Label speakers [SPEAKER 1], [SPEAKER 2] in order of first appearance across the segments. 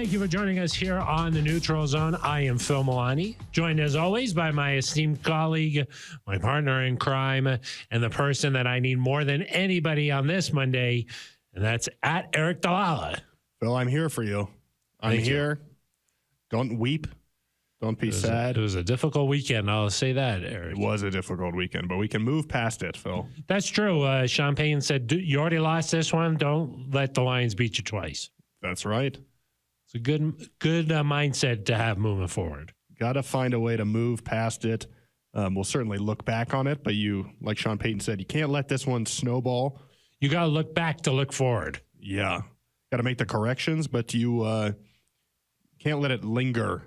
[SPEAKER 1] Thank you for joining us here on the Neutral Zone. I am Phil Milani, joined as always by my esteemed colleague, my partner in crime, and the person that I need more than anybody on this Monday, and that's at Aric DiLalla.
[SPEAKER 2] Phil, I'm here for you. I'm here. Don't weep. Don't be sad.
[SPEAKER 1] It was a difficult weekend. I'll say that, Aric.
[SPEAKER 2] It was a difficult weekend, but we can move past it, Phil.
[SPEAKER 1] That's true. Sean Payton said, you already lost this one. Don't let the Lions beat you twice.
[SPEAKER 2] That's right.
[SPEAKER 1] It's a good mindset to have moving forward.
[SPEAKER 2] Got to find a way to move past it. We'll certainly look back on it, but like Sean Payton said, you can't let this one snowball.
[SPEAKER 1] You got to look back to look forward.
[SPEAKER 2] Yeah. Got to make the corrections, but you can't let it linger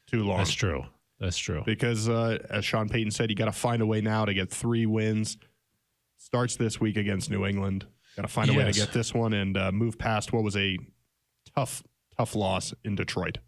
[SPEAKER 2] too long.
[SPEAKER 1] That's true. That's true.
[SPEAKER 2] Because as Sean Payton said, you got to find a way now to get 3 wins. Starts this week against New England. Got to find a way to get this one and move past what was a tough loss in Detroit.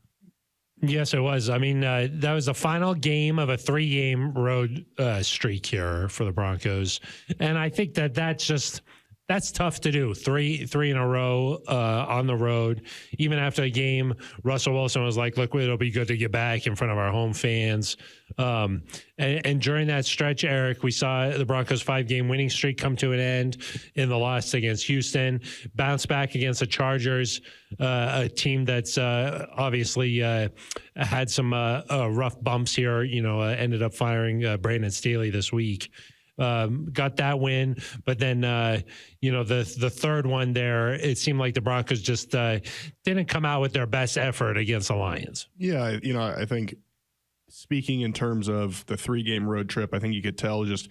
[SPEAKER 1] Yes, it was. I mean, that was the final game of a 3-game road streak here for the Broncos. And I think that's tough to do. Three in a row on the road. Even after the game, Russell Wilson was like, look, it'll be good to get back in front of our home fans. And during that stretch, Aric, we saw the Broncos' 5-game winning streak come to an end in the loss against Houston, bounce back against the Chargers, a team that's obviously had some rough bumps here, ended up firing Brandon Staley this week. Got that win, but then the third one there, it seemed like the Broncos just didn't come out with their best effort against the Lions.
[SPEAKER 2] Yeah, I think speaking in terms of the 3-game road trip, I think you could tell just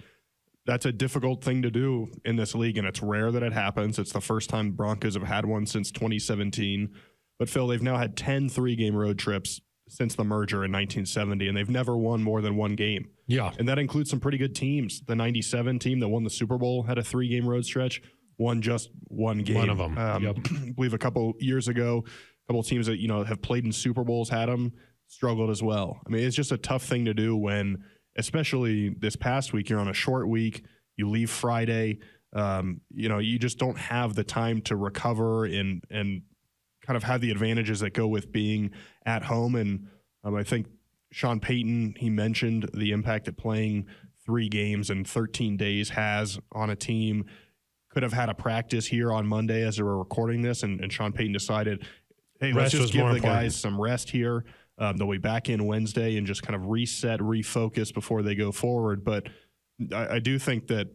[SPEAKER 2] that's a difficult thing to do in this league, and it's rare that it happens. It's the first time Broncos have had one since 2017. But Phil, they've now had 10 3-game road trips since the merger in 1970, and they've never won more than 1 game.
[SPEAKER 1] Yeah.
[SPEAKER 2] And that includes some pretty good teams. The 97 team that won the Super Bowl had a 3-game road stretch, won just 1 game.
[SPEAKER 1] One of them.
[SPEAKER 2] I believe a couple years ago, a couple of teams that, have pplayed in Super Bowls had them, struggled as well. I mean, it's just a tough thing to do when, especially this past week, you're on a short week, you leave Friday, you just don't have the time to recover and kind of have the advantages that go with being at home. And I think Sean Payton, he mentioned the impact that playing 3 games in 13 days has on a team. Could have had a practice here on Monday as they were recording this, and Sean Payton decided, hey, let's just give the guys some rest here. They'll be back in Wednesday and just kind of reset, refocus before they go forward. But I do think that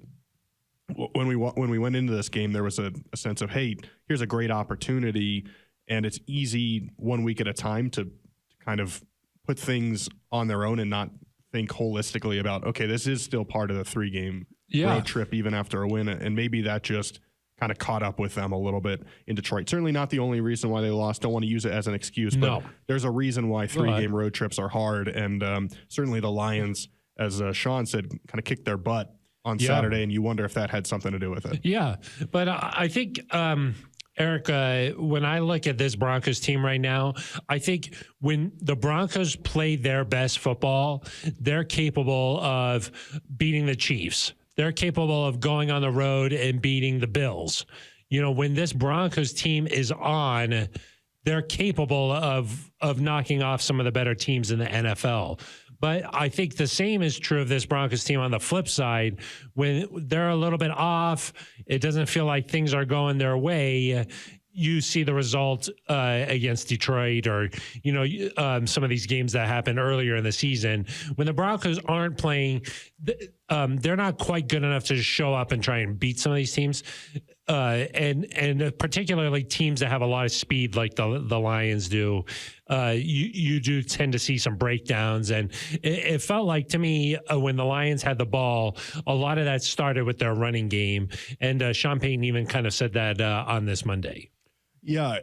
[SPEAKER 2] when we went into this game, there was a sense of, hey, here's a great opportunity, and it's easy 1 week at a time to kind of put things on their own and not think holistically about, okay, this is still part of the 3-game road trip even after a win. And maybe that just kind of caught up with them a little bit in Detroit. Certainly not the only reason why they lost. Don't want to use it as an excuse, but there's a reason why 3-game road trips are hard. And certainly the Lions, as Sean said, kind of kicked their butt on Saturday, and you wonder if that had something to do with it.
[SPEAKER 1] Yeah, but I think Aric, when I look at this Broncos team right now, I think when the Broncos play their best football, they're capable of beating the Chiefs. They're capable of going on the road and beating the Bills. When this Broncos team is on, they're capable of knocking off some of the better teams in the NFL. But I think the same is true of this Broncos team on the flip side. When they're a little bit off, it doesn't feel like things are going their way. You see the result against Detroit or, some of these games that happened earlier in the season. When the Broncos aren't playing, they're not quite good enough to show up and try and beat some of these teams. And particularly teams that have a lot of speed like the Lions do, you do tend to see some breakdowns. And it felt like to me when the Lions had the ball, a lot of that started with their running game. And Sean Payton even kind of said that on this Monday.
[SPEAKER 2] Yeah,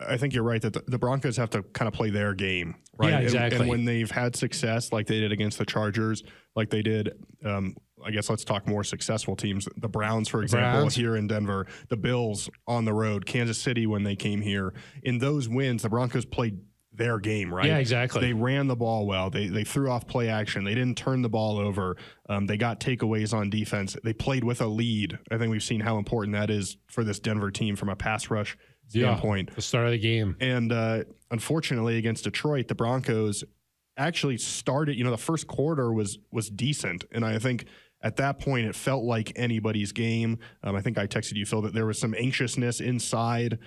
[SPEAKER 2] I think you're right that the Broncos have to kind of play their game, right?
[SPEAKER 1] Yeah, exactly.
[SPEAKER 2] And when they've had success like they did against the Chargers, like they did, I guess let's talk more successful teams. The Browns, for example, here in Denver, the Bills on the road, Kansas City when they came here. In those wins, the Broncos played their game, right?
[SPEAKER 1] Yeah, exactly.
[SPEAKER 2] They ran the ball well. They threw off play action. They didn't turn the ball over. They got takeaways on defense. They played with a lead. I think we've seen how important that is for this Denver team from a pass rush standpoint.
[SPEAKER 1] The start of the game.
[SPEAKER 2] And unfortunately, against Detroit, the Broncos actually started, the first quarter was decent. And I think at that point, it felt like anybody's game. I think I texted you, Phil, that there was some anxiousness inside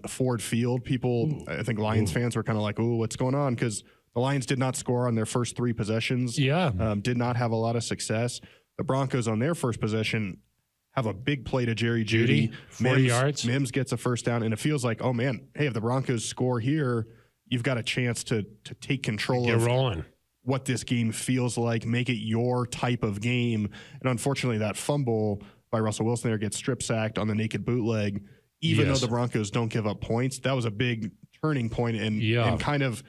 [SPEAKER 2] Ford Field. People, I think Lions fans were kind of like, "Ooh, what's going on?" Because the Lions did not score on their first 3 possessions. Did not have a lot of success. The Broncos on their first possession have a big play to Jerry Jeudy.
[SPEAKER 1] 40 yards.
[SPEAKER 2] Mims gets a first down, and it feels like, oh man, hey, if the Broncos score here, you've got a chance to take control of
[SPEAKER 1] rolling.
[SPEAKER 2] What this game feels like, make it your type of game. And unfortunately, that fumble by Russell Wilson there gets strip sacked on the naked bootleg. Even though the Broncos don't give up points, that was a big turning point. And kind of,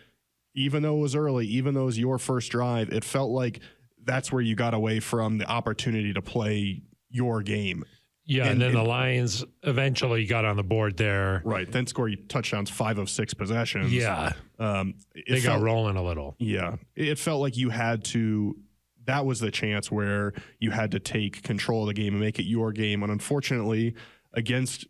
[SPEAKER 2] even though it was early, even though it was your first drive, it felt like that's where you got away from the opportunity to play your game.
[SPEAKER 1] And then the Lions eventually got on the board there.
[SPEAKER 2] Right. Then scored touchdowns 5 of 6 possessions.
[SPEAKER 1] They got rolling a little.
[SPEAKER 2] Yeah. It felt like you had to, that was the chance where you had to take control of the game and make it your game. And unfortunately, against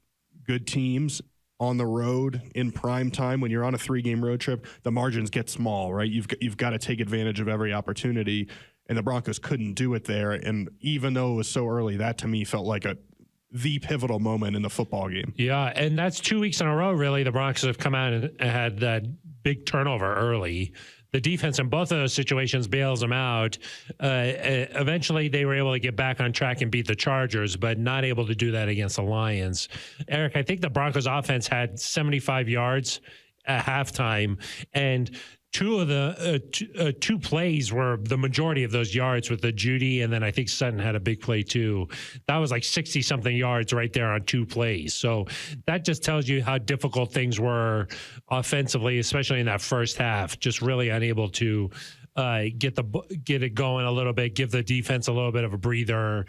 [SPEAKER 2] good teams on the road in prime time, when you're on a 3-game road trip, the margins get small, right? You've got to take advantage of every opportunity. And the Broncos couldn't do it there. And even though it was so early, that to me felt like the pivotal moment in the football game.
[SPEAKER 1] Yeah, and that's 2 weeks in a row, really. The Broncos have come out and had that big turnover early. The defense in both of those situations bails them out. Eventually, they were able to get back on track and beat the Chargers, but not able to do that against the Lions. Eric, I think the Broncos offense had 75 yards at halftime, and 2 of the 2 plays were the majority of those yards with the Jeudy, and then I think Sutton had a big play too. That was like 60-something yards right there on 2 plays. So that just tells you how difficult things were offensively, especially in that first half. Just really unable to get it going a little bit, give the defense a little bit of a breather.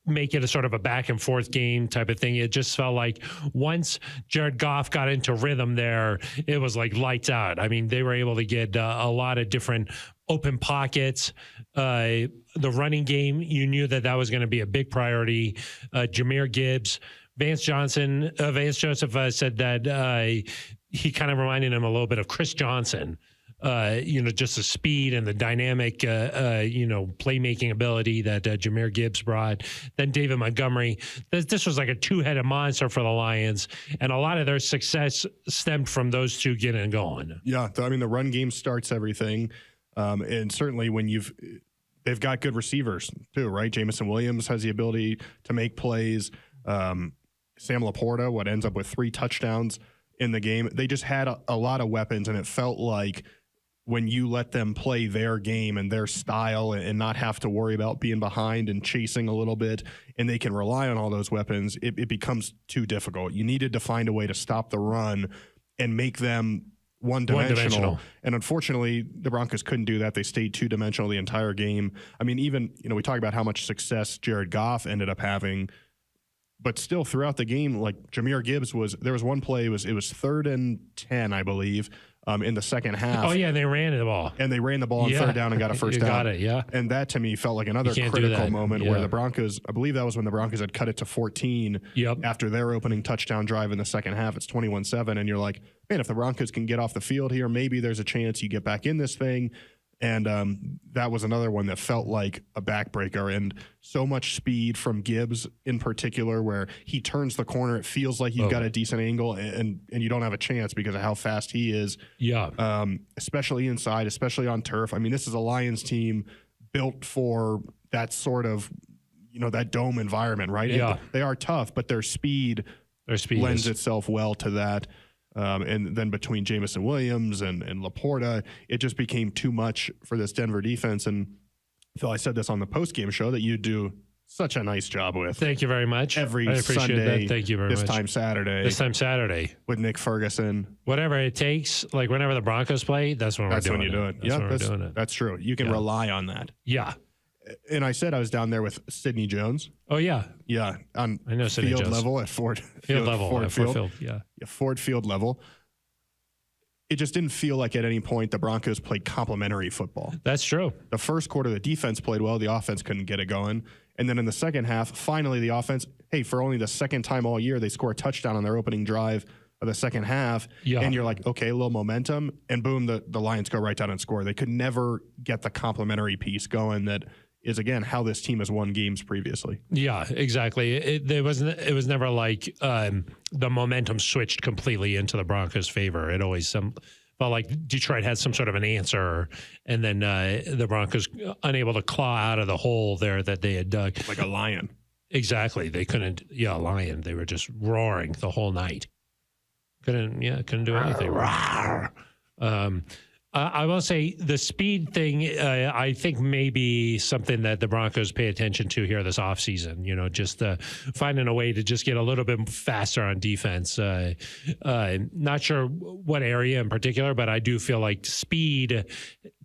[SPEAKER 1] Make it a sort of a back and forth game type of thing. It just felt like once Jared Goff got into rhythm there, it was like lights out. I mean, they were able to get a lot of different open pockets. The running game, you knew that was going to be a big priority. Jahmyr Gibbs, Vance Joseph said that he kind of reminded him a little bit of Chris Johnson. Just the speed and the dynamic, playmaking ability that Jahmyr Gibbs brought. Then David Montgomery. This was like a 2-headed monster for the Lions, and a lot of their success stemmed from those 2 getting going.
[SPEAKER 2] Yeah, I mean, the run game starts everything, and certainly when they've got good receivers too, right? Jamison Williams has the ability to make plays. Sam Laporta, ends up with 3 touchdowns in the game. They just had a lot of weapons, and it felt like when you let them play their game and their style and not have to worry about being behind and chasing a little bit, and they can rely on all those weapons, it becomes too difficult. You needed to find a way to stop the run and make them one-dimensional. And unfortunately, the Broncos couldn't do that. They stayed 2-dimensional the entire game. I mean, even, we talk about how much success Jared Goff ended up having, but still throughout the game, like Jahmyr Gibbs there was one play, it was 3rd and 10, I believe, in the second half.
[SPEAKER 1] Oh, yeah, they ran the ball.
[SPEAKER 2] And they ran the ball on 3rd down and got a first down.
[SPEAKER 1] Got it, yeah.
[SPEAKER 2] And that, to me, felt like another critical moment where the Broncos, I believe that was when the Broncos had cut it to 14 after their opening touchdown drive in the second half. It's 21-7, and you're like, man, if the Broncos can get off the field here, maybe there's a chance you get back in this thing. And that was another one that felt like a backbreaker, and so much speed from Gibbs in particular, where he turns the corner. It feels like you've got a decent angle, and you don't have a chance because of how fast he is.
[SPEAKER 1] Yeah.
[SPEAKER 2] Especially inside, especially on turf. I mean, this is a Lions team built for that sort of, that dome environment, right?
[SPEAKER 1] Yeah.
[SPEAKER 2] And they are tough, but their speed lends itself well to that. And then between Jamison Williams and Laporta, it just became too much for this Denver defense. And Phil, I said this on the post-game show that you do such a nice job with.
[SPEAKER 1] Thank you very much.
[SPEAKER 2] Every
[SPEAKER 1] I appreciate
[SPEAKER 2] Sunday,
[SPEAKER 1] that. Thank you very much.
[SPEAKER 2] This time Saturday. With Nick Ferguson.
[SPEAKER 1] Whatever it takes, like whenever the Broncos play, that's when we're doing it.
[SPEAKER 2] That's when we're doing it. That's true. You can rely on that.
[SPEAKER 1] Yeah.
[SPEAKER 2] And I said I was down there with Sidney Jones.
[SPEAKER 1] Oh, yeah.
[SPEAKER 2] Yeah. On
[SPEAKER 1] I know Sidney
[SPEAKER 2] field
[SPEAKER 1] Jones.
[SPEAKER 2] level at Ford
[SPEAKER 1] Field level.
[SPEAKER 2] Ford
[SPEAKER 1] at
[SPEAKER 2] Field.
[SPEAKER 1] Ford Field, yeah.
[SPEAKER 2] Ford Field level. It just didn't feel like at any point the Broncos played complementary football.
[SPEAKER 1] That's true.
[SPEAKER 2] The first quarter, the defense played well. The offense couldn't get it going. And then in the second half, finally the offense, hey, for only the second time all year, they score a touchdown on their opening drive of the second half.
[SPEAKER 1] Yeah.
[SPEAKER 2] And you're like, okay, a little momentum, and boom, the Lions go right down and score. They could never get the complementary piece going that is, again, how this team has won games previously.
[SPEAKER 1] Yeah, exactly. It was never like the momentum switched completely into the Broncos' favor. It always felt like Detroit had some sort of an answer, and then the Broncos unable to claw out of the hole there that they had dug.
[SPEAKER 2] Like a lion.
[SPEAKER 1] Exactly. They couldn't, a lion. They were just roaring the whole night. Couldn't do anything. I will say the speed thing, I think maybe something that the Broncos pay attention to here this offseason, just finding a way to just get a little bit faster on defense. Not sure what area in particular, but I do feel like speed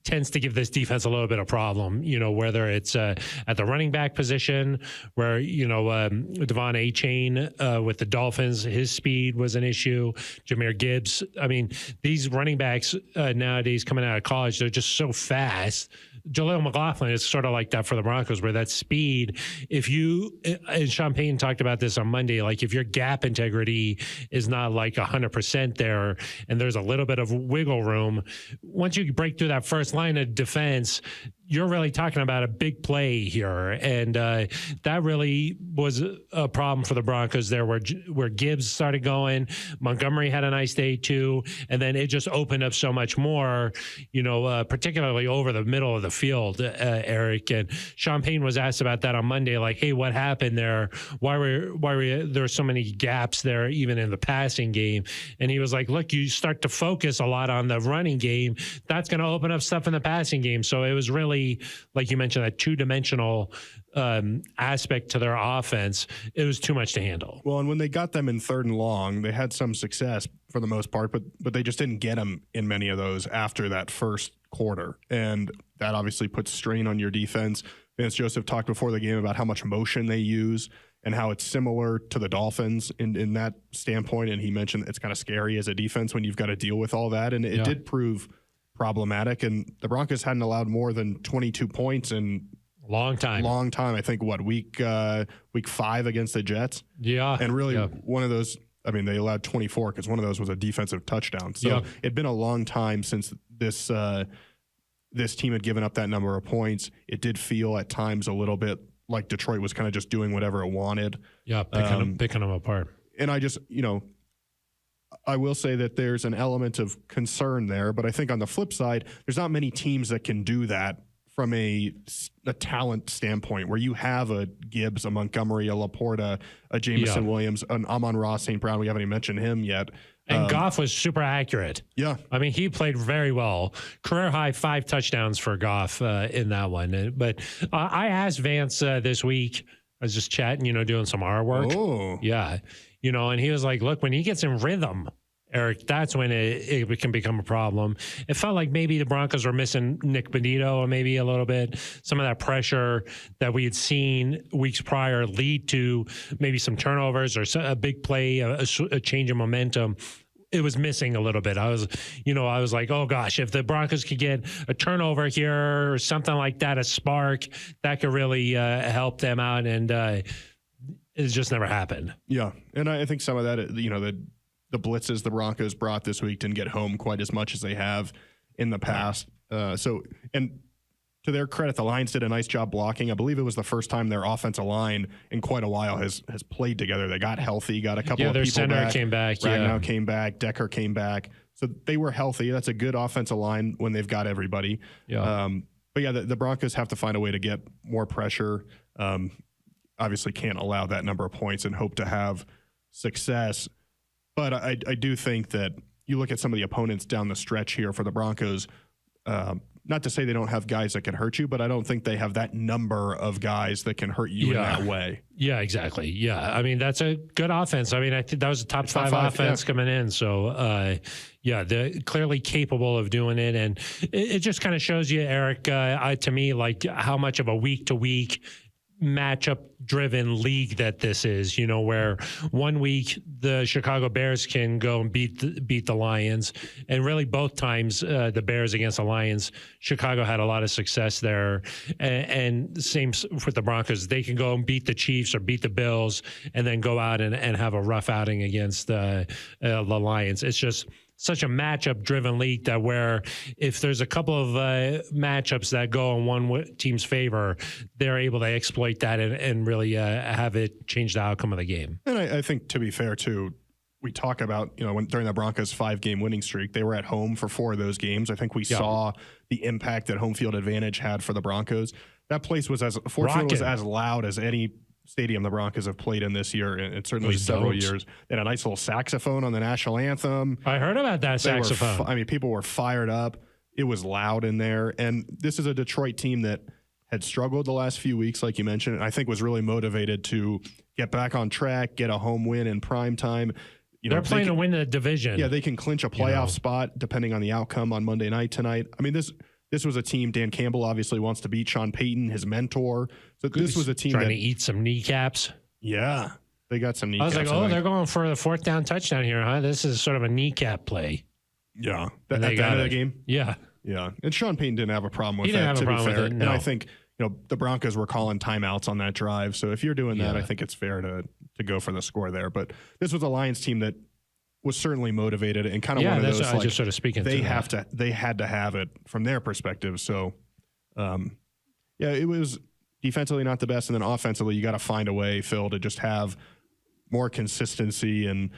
[SPEAKER 1] tends to give this defense a little bit of problem, whether it's at the running back position where, Devon Achane with the Dolphins, his speed was an issue. Jahmyr Gibbs. I mean, these running backs nowadays coming out of college, they're just so fast. Jaleel McLaughlin is sort of like that for the Broncos, where that speed, and Sean Payton talked about this on Monday, like if your gap integrity is not like 100% there and there's a little bit of wiggle room, once you break through that first line of defense, you're really talking about a big play here. And that really was a problem for the Broncos there where Gibbs started going. Montgomery had a nice day too. And then it just opened up so much more, particularly over the middle of the field, Eric. And Sean Payton was asked about that on Monday, like, hey, what happened there? Why were there so many gaps there, even in the passing game? And he was like, look, you start to focus a lot on the running game. That's going to open up stuff in the passing game. So it was really, like you mentioned, that two-dimensional aspect to their offense. It was too much to handle.
[SPEAKER 2] Well, and when they got them in 3rd and long, they had some success for the most part, but they just didn't get them in many of those after that first quarter. And that obviously puts strain on your defense. Vance Joseph talked before the game about how much motion they use and how it's similar to the Dolphins in that standpoint. And he mentioned it's kind of scary as a defense when you've got to deal with all that. And it did prove problematic, and the Broncos hadn't allowed more than 22 points in
[SPEAKER 1] long time.
[SPEAKER 2] I think week 5 against the Jets.
[SPEAKER 1] Yeah.
[SPEAKER 2] And really one of those, I mean, they allowed 24 because one of those was a defensive touchdown. So it'd been a long time since this team had given up that number of points. It did feel at times a little bit like Detroit was kind of just doing whatever it wanted.
[SPEAKER 1] Yeah, picking them apart.
[SPEAKER 2] And I just, I will say that there's an element of concern there, but I think on the flip side, there's not many teams that can do that from a talent standpoint, where you have a Gibbs, a Montgomery, a Laporta, a Jameson Williams, an Amon-Ra St. Brown. We haven't even mentioned him yet.
[SPEAKER 1] And Goff was super accurate.
[SPEAKER 2] Yeah.
[SPEAKER 1] I mean, he played very well. Career high 5 touchdowns for Goff in that one. But I asked Vance this week, I was just chatting, doing some R work.
[SPEAKER 2] Oh.
[SPEAKER 1] Yeah. And he was like, look, when he gets in rhythm, Eric, that's when it can become a problem. It felt like maybe the Broncos were missing Nick Benito, or maybe a little bit. Some of that pressure that we had seen weeks prior lead to maybe some turnovers or a big play, a change of momentum. It was missing a little bit. I was like, oh gosh, if the Broncos could get a turnover here or something like that, a spark, that could really help them out. And it just never happened.
[SPEAKER 2] Yeah. And I think some of that, the blitzes the Broncos brought this week didn't get home quite as much as they have in the past. And to their credit, the Lions did a nice job blocking. I believe it was the first time their offensive line in quite a while has played together. They got healthy, got a couple of
[SPEAKER 1] their
[SPEAKER 2] people
[SPEAKER 1] center
[SPEAKER 2] back.
[SPEAKER 1] came back.
[SPEAKER 2] Ragnow came back. Decker came back. So they were healthy. That's a good offensive line when they've got everybody.
[SPEAKER 1] Yeah.
[SPEAKER 2] But yeah, the Broncos have to find a way to get more pressure. Obviously can't allow that number of points and hope to have success. But I do think that you look at some of the opponents down the stretch here for the Broncos, not to say they don't have guys that can hurt you, but I don't think they have that number of guys that can hurt you in that way.
[SPEAKER 1] Yeah, exactly. Yeah. I mean, that's a good offense. I mean, I think that was a top five offense coming in. So, they're clearly capable of doing it. And it just kind of shows you, Eric, to me, like how much of a week-to-week matchup driven league that this is, where 1 week the Chicago Bears can go and beat the Lions, and really both times the Bears against the Lions, Chicago had a lot of success there, and same with the Broncos. They can go and beat the Chiefs or beat the Bills and then go out and have a rough outing against the Lions. It's just such a matchup driven league that where if there's a couple of matchups that go in one team's favor, they're able to exploit that and really have it change the outcome of the game.
[SPEAKER 2] And I think, to be fair too, we talk about, during the Broncos 5-game winning streak, they were at home for 4 of those games. I think we saw the impact that home field advantage had for the Broncos. That place was Ford Field was as loud as any stadium the Broncos have played in this year, and certainly several years. They had a nice little saxophone on the national anthem.
[SPEAKER 1] I heard about that saxophone.
[SPEAKER 2] People were fired up. It was loud in there. And this is a Detroit team that had struggled the last few weeks, like you mentioned, and I think was really motivated to get back on track, get a home win in prime time.
[SPEAKER 1] They're playing to win the division.
[SPEAKER 2] Yeah, they can clinch a playoff spot depending on the outcome on Monday night tonight. I mean, this was a team. Dan Campbell obviously wants to beat Sean Payton, his mentor. So this was a team
[SPEAKER 1] trying to eat some kneecaps.
[SPEAKER 2] Yeah, they got some kneecaps.
[SPEAKER 1] I was like, they're going for the 4th down touchdown here, huh? This is sort of a kneecap play.
[SPEAKER 2] Yeah, at the end of the game.
[SPEAKER 1] Yeah.
[SPEAKER 2] And Sean Payton didn't have a problem with
[SPEAKER 1] that.
[SPEAKER 2] He didn't have
[SPEAKER 1] a problem with it.
[SPEAKER 2] And I think the Broncos were calling timeouts on that drive. So if you're doing that, I think it's fair to go for the score there. But this was a Lions team that was certainly motivated and kind of one of those.
[SPEAKER 1] I just sort of speaking.
[SPEAKER 2] They had to have it from their perspective. So, it was defensively not the best, and then offensively, you got to find a way, Phil, to just have more consistency. And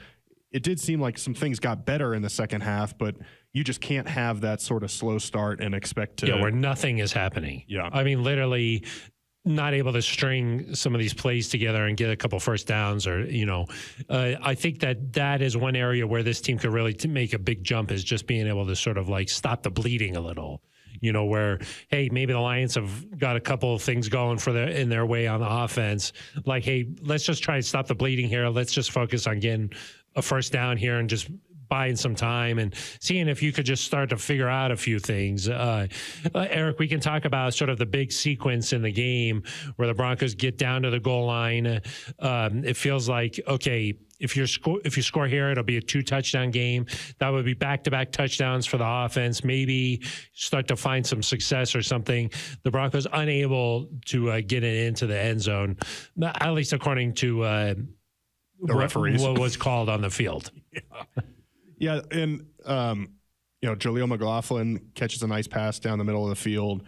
[SPEAKER 2] it did seem like some things got better in the second half, but you just can't have that sort of slow start and expect to.
[SPEAKER 1] Yeah, where nothing is happening.
[SPEAKER 2] Yeah,
[SPEAKER 1] I mean, literally not able to string some of these plays together and get a couple first downs, or I think that is one area where this team could really make a big jump, is just being able to sort of like stop the bleeding a little. Where, hey, maybe the Lions have got a couple of things going in their way on the offense. Like, hey, let's just try to stop the bleeding here. Let's just focus on getting a first down here and just buying some time and seeing if you could just start to figure out a few things. Eric, we can talk about sort of the big sequence in the game where the Broncos get down to the goal line. It feels like, okay, if you score here, it'll be a 2-touchdown game. That would be back-to-back touchdowns for the offense. Maybe start to find some success or something. The Broncos unable to get it into the end zone, at least according to
[SPEAKER 2] the referees.
[SPEAKER 1] What was called on the field.
[SPEAKER 2] Yeah, and Jaleel McLaughlin catches a nice pass down the middle of the field,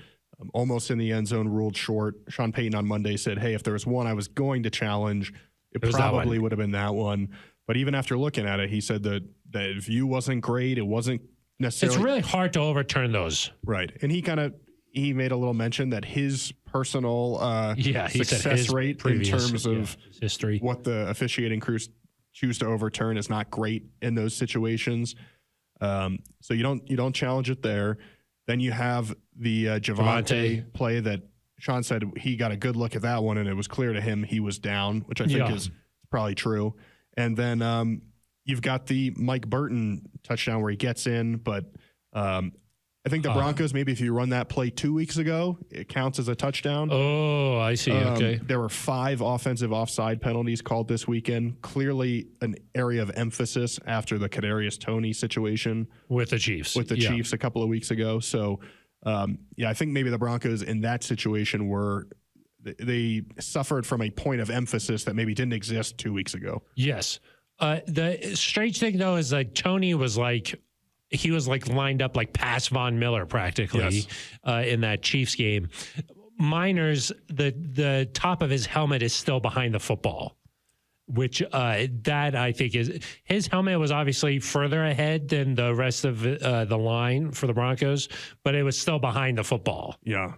[SPEAKER 2] almost in the end zone, ruled short. Sean Payton on Monday said, hey, if there was one I was going to challenge, it probably would have been that one. But even after looking at it, he said that the view wasn't great. It wasn't necessarily.
[SPEAKER 1] It's really hard to overturn those.
[SPEAKER 2] Right. And he made a little mention that his personal success rate in terms of
[SPEAKER 1] history,
[SPEAKER 2] what the officiating crews choose to overturn, is not great in those situations. So you don't challenge it there. Then you have the Javonte play that Sean said he got a good look at that one, and it was clear to him he was down, which I think is probably true. And then you've got the Mike Burton touchdown where he gets in, but I think the Broncos, maybe if you run that play 2 weeks ago, it counts as a touchdown.
[SPEAKER 1] Oh, I see. Okay.
[SPEAKER 2] There were 5 offensive offside penalties called this weekend. Clearly an area of emphasis after the Kadarius Toney situation.
[SPEAKER 1] With the Chiefs.
[SPEAKER 2] Chiefs a couple of weeks ago. So, I think maybe the Broncos in that situation they suffered from a point of emphasis that maybe didn't exist 2 weeks ago.
[SPEAKER 1] Yes. The strange thing, though, is that Toney was he was lined up like past Von Miller practically in that Chiefs game. Miners, the top of his helmet is still behind the football, which that I think is, his helmet was obviously further ahead than the rest of the line for the Broncos, but it was still behind the football.
[SPEAKER 2] Yeah.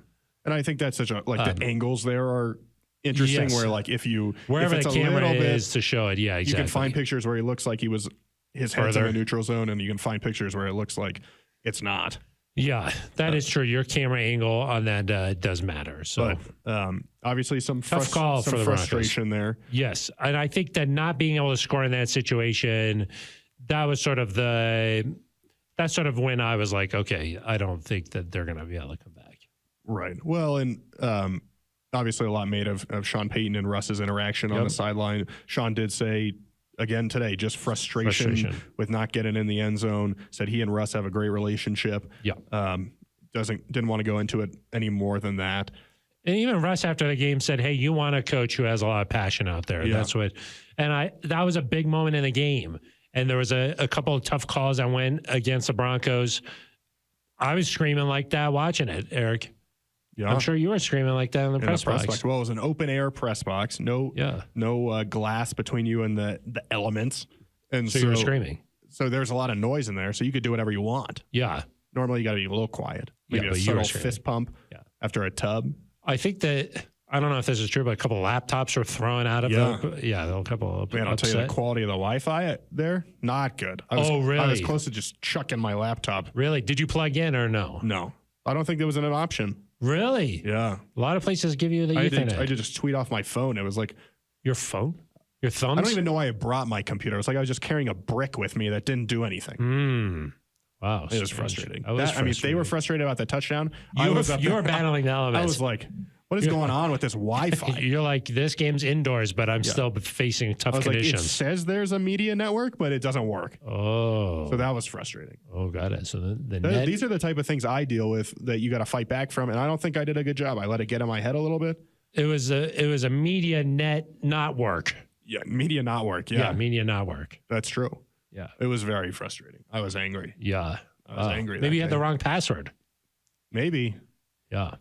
[SPEAKER 2] And I think that's such a, the angles there are interesting, where
[SPEAKER 1] wherever
[SPEAKER 2] if it's
[SPEAKER 1] the camera
[SPEAKER 2] is
[SPEAKER 1] bit, to show it. Yeah, exactly.
[SPEAKER 2] You can find pictures where he looks like his head's in a neutral zone, and you can find pictures where it looks like it's not.
[SPEAKER 1] Yeah, that is true. Your camera angle on that does matter. So,
[SPEAKER 2] but, obviously, some
[SPEAKER 1] tough call for the
[SPEAKER 2] frustration
[SPEAKER 1] Broncos
[SPEAKER 2] there.
[SPEAKER 1] Yes, and I think that not being able to score in that situation, that was sort of when I was like, okay, I don't think that they're going to be able to come back.
[SPEAKER 2] Right. Well, and obviously a lot made of Sean Payton and Russ's interaction on the sideline. Sean did say again today, just frustration with not getting in the end zone. Said he and Russ have a great relationship. Didn't want to go into it any more than that.
[SPEAKER 1] And even Russ after the game said, "Hey, you want a coach who has a lot of passion out there."
[SPEAKER 2] Yeah.
[SPEAKER 1] That's what, and that was a big moment in the game. And there was a couple of tough calls that went against the Broncos. I was screaming like that watching it, Eric.
[SPEAKER 2] Yeah.
[SPEAKER 1] I'm sure you were screaming like that in the press box.
[SPEAKER 2] Well, it was an open air press box. No glass between you and the elements. And
[SPEAKER 1] so you were screaming.
[SPEAKER 2] So there's a lot of noise in there. So you could do whatever you want.
[SPEAKER 1] Yeah.
[SPEAKER 2] Normally you got to be a little quiet. Maybe a subtle fist pump after a tub.
[SPEAKER 1] I think that, I don't know if this is true, but a couple of laptops were thrown out of a couple of
[SPEAKER 2] Man, I'll tell you, the quality of the Wi-Fi there, not good.
[SPEAKER 1] Really?
[SPEAKER 2] I was close to just chucking my laptop.
[SPEAKER 1] Really? Did you plug in or no?
[SPEAKER 2] No. I don't think there was an option.
[SPEAKER 1] Really?
[SPEAKER 2] Yeah.
[SPEAKER 1] A lot of places give you the Ethernet.
[SPEAKER 2] I did just tweet off my phone. It was like...
[SPEAKER 1] Your phone? Your thumbs?
[SPEAKER 2] I don't even know why I brought my computer. It was like I was just carrying a brick with me that didn't do anything.
[SPEAKER 1] Wow.
[SPEAKER 2] It was frustrating. I mean, if they were frustrated about the touchdown, you
[SPEAKER 1] were battling the elements.
[SPEAKER 2] I was like, what is going on with this Wi-Fi?
[SPEAKER 1] You're like, this game's indoors, but I'm still facing tough conditions.
[SPEAKER 2] Like, it says there's a media network, but it doesn't work.
[SPEAKER 1] Oh.
[SPEAKER 2] So that was frustrating.
[SPEAKER 1] Oh, got it. So
[SPEAKER 2] these are the type of things I deal with that you got to fight back from, and I don't think I did a good job. I let it get in my head a little bit.
[SPEAKER 1] It was a media net not work.
[SPEAKER 2] Yeah, media not work. Yeah,
[SPEAKER 1] media not work.
[SPEAKER 2] That's true.
[SPEAKER 1] Yeah.
[SPEAKER 2] It was very frustrating. I was angry.
[SPEAKER 1] Yeah.
[SPEAKER 2] I was angry.
[SPEAKER 1] Maybe you had the wrong password.
[SPEAKER 2] Maybe.
[SPEAKER 1] Yeah.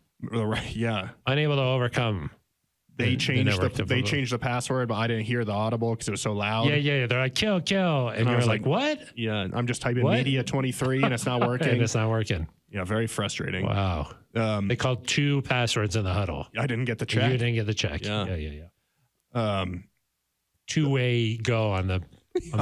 [SPEAKER 2] Yeah.
[SPEAKER 1] Unable to overcome.
[SPEAKER 2] They changed the password, but I didn't hear the audible because it was so loud.
[SPEAKER 1] Yeah. They're like, kill. And you're like, what?
[SPEAKER 2] Yeah. I'm just typing media 23 and it's not working.
[SPEAKER 1] And it's not working.
[SPEAKER 2] Yeah. Very frustrating.
[SPEAKER 1] Wow. They called 2 passwords in the huddle.
[SPEAKER 2] I didn't get the check.
[SPEAKER 1] You didn't get the check. Yeah. 2-way go on the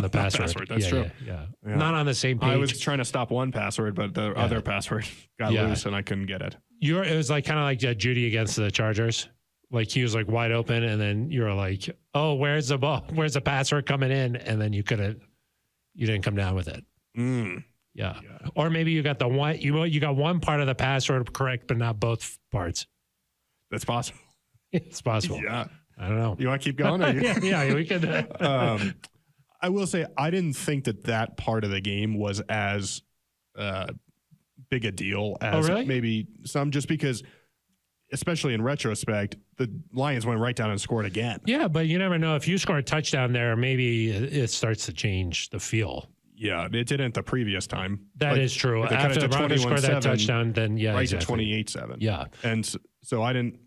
[SPEAKER 1] password.
[SPEAKER 2] That's true.
[SPEAKER 1] Yeah. Not on the same page.
[SPEAKER 2] I was trying to stop one password, but the other password got loose and I couldn't get it.
[SPEAKER 1] It was like kind of like Judy against the Chargers. Like he was like wide open, and then you were like, "Oh, where's the ball? Where's the password coming in?" And then you didn't come down with it. Yeah. Or maybe you got you got one part of the password correct, but not both parts.
[SPEAKER 2] That's possible.
[SPEAKER 1] It's possible.
[SPEAKER 2] Yeah.
[SPEAKER 1] I don't know.
[SPEAKER 2] You want to keep going?
[SPEAKER 1] Yeah, we could.
[SPEAKER 2] I will say I didn't think that part of the game was as big a deal as maybe some, just because, especially in retrospect, the Lions went right down and scored again.
[SPEAKER 1] Yeah, but you never know. If you score a touchdown there, maybe it starts to change the feel.
[SPEAKER 2] Yeah, it didn't the previous time.
[SPEAKER 1] That is true. After the Broncos scored that touchdown, then
[SPEAKER 2] right to 28-7.
[SPEAKER 1] Yeah.
[SPEAKER 2] And so I didn't,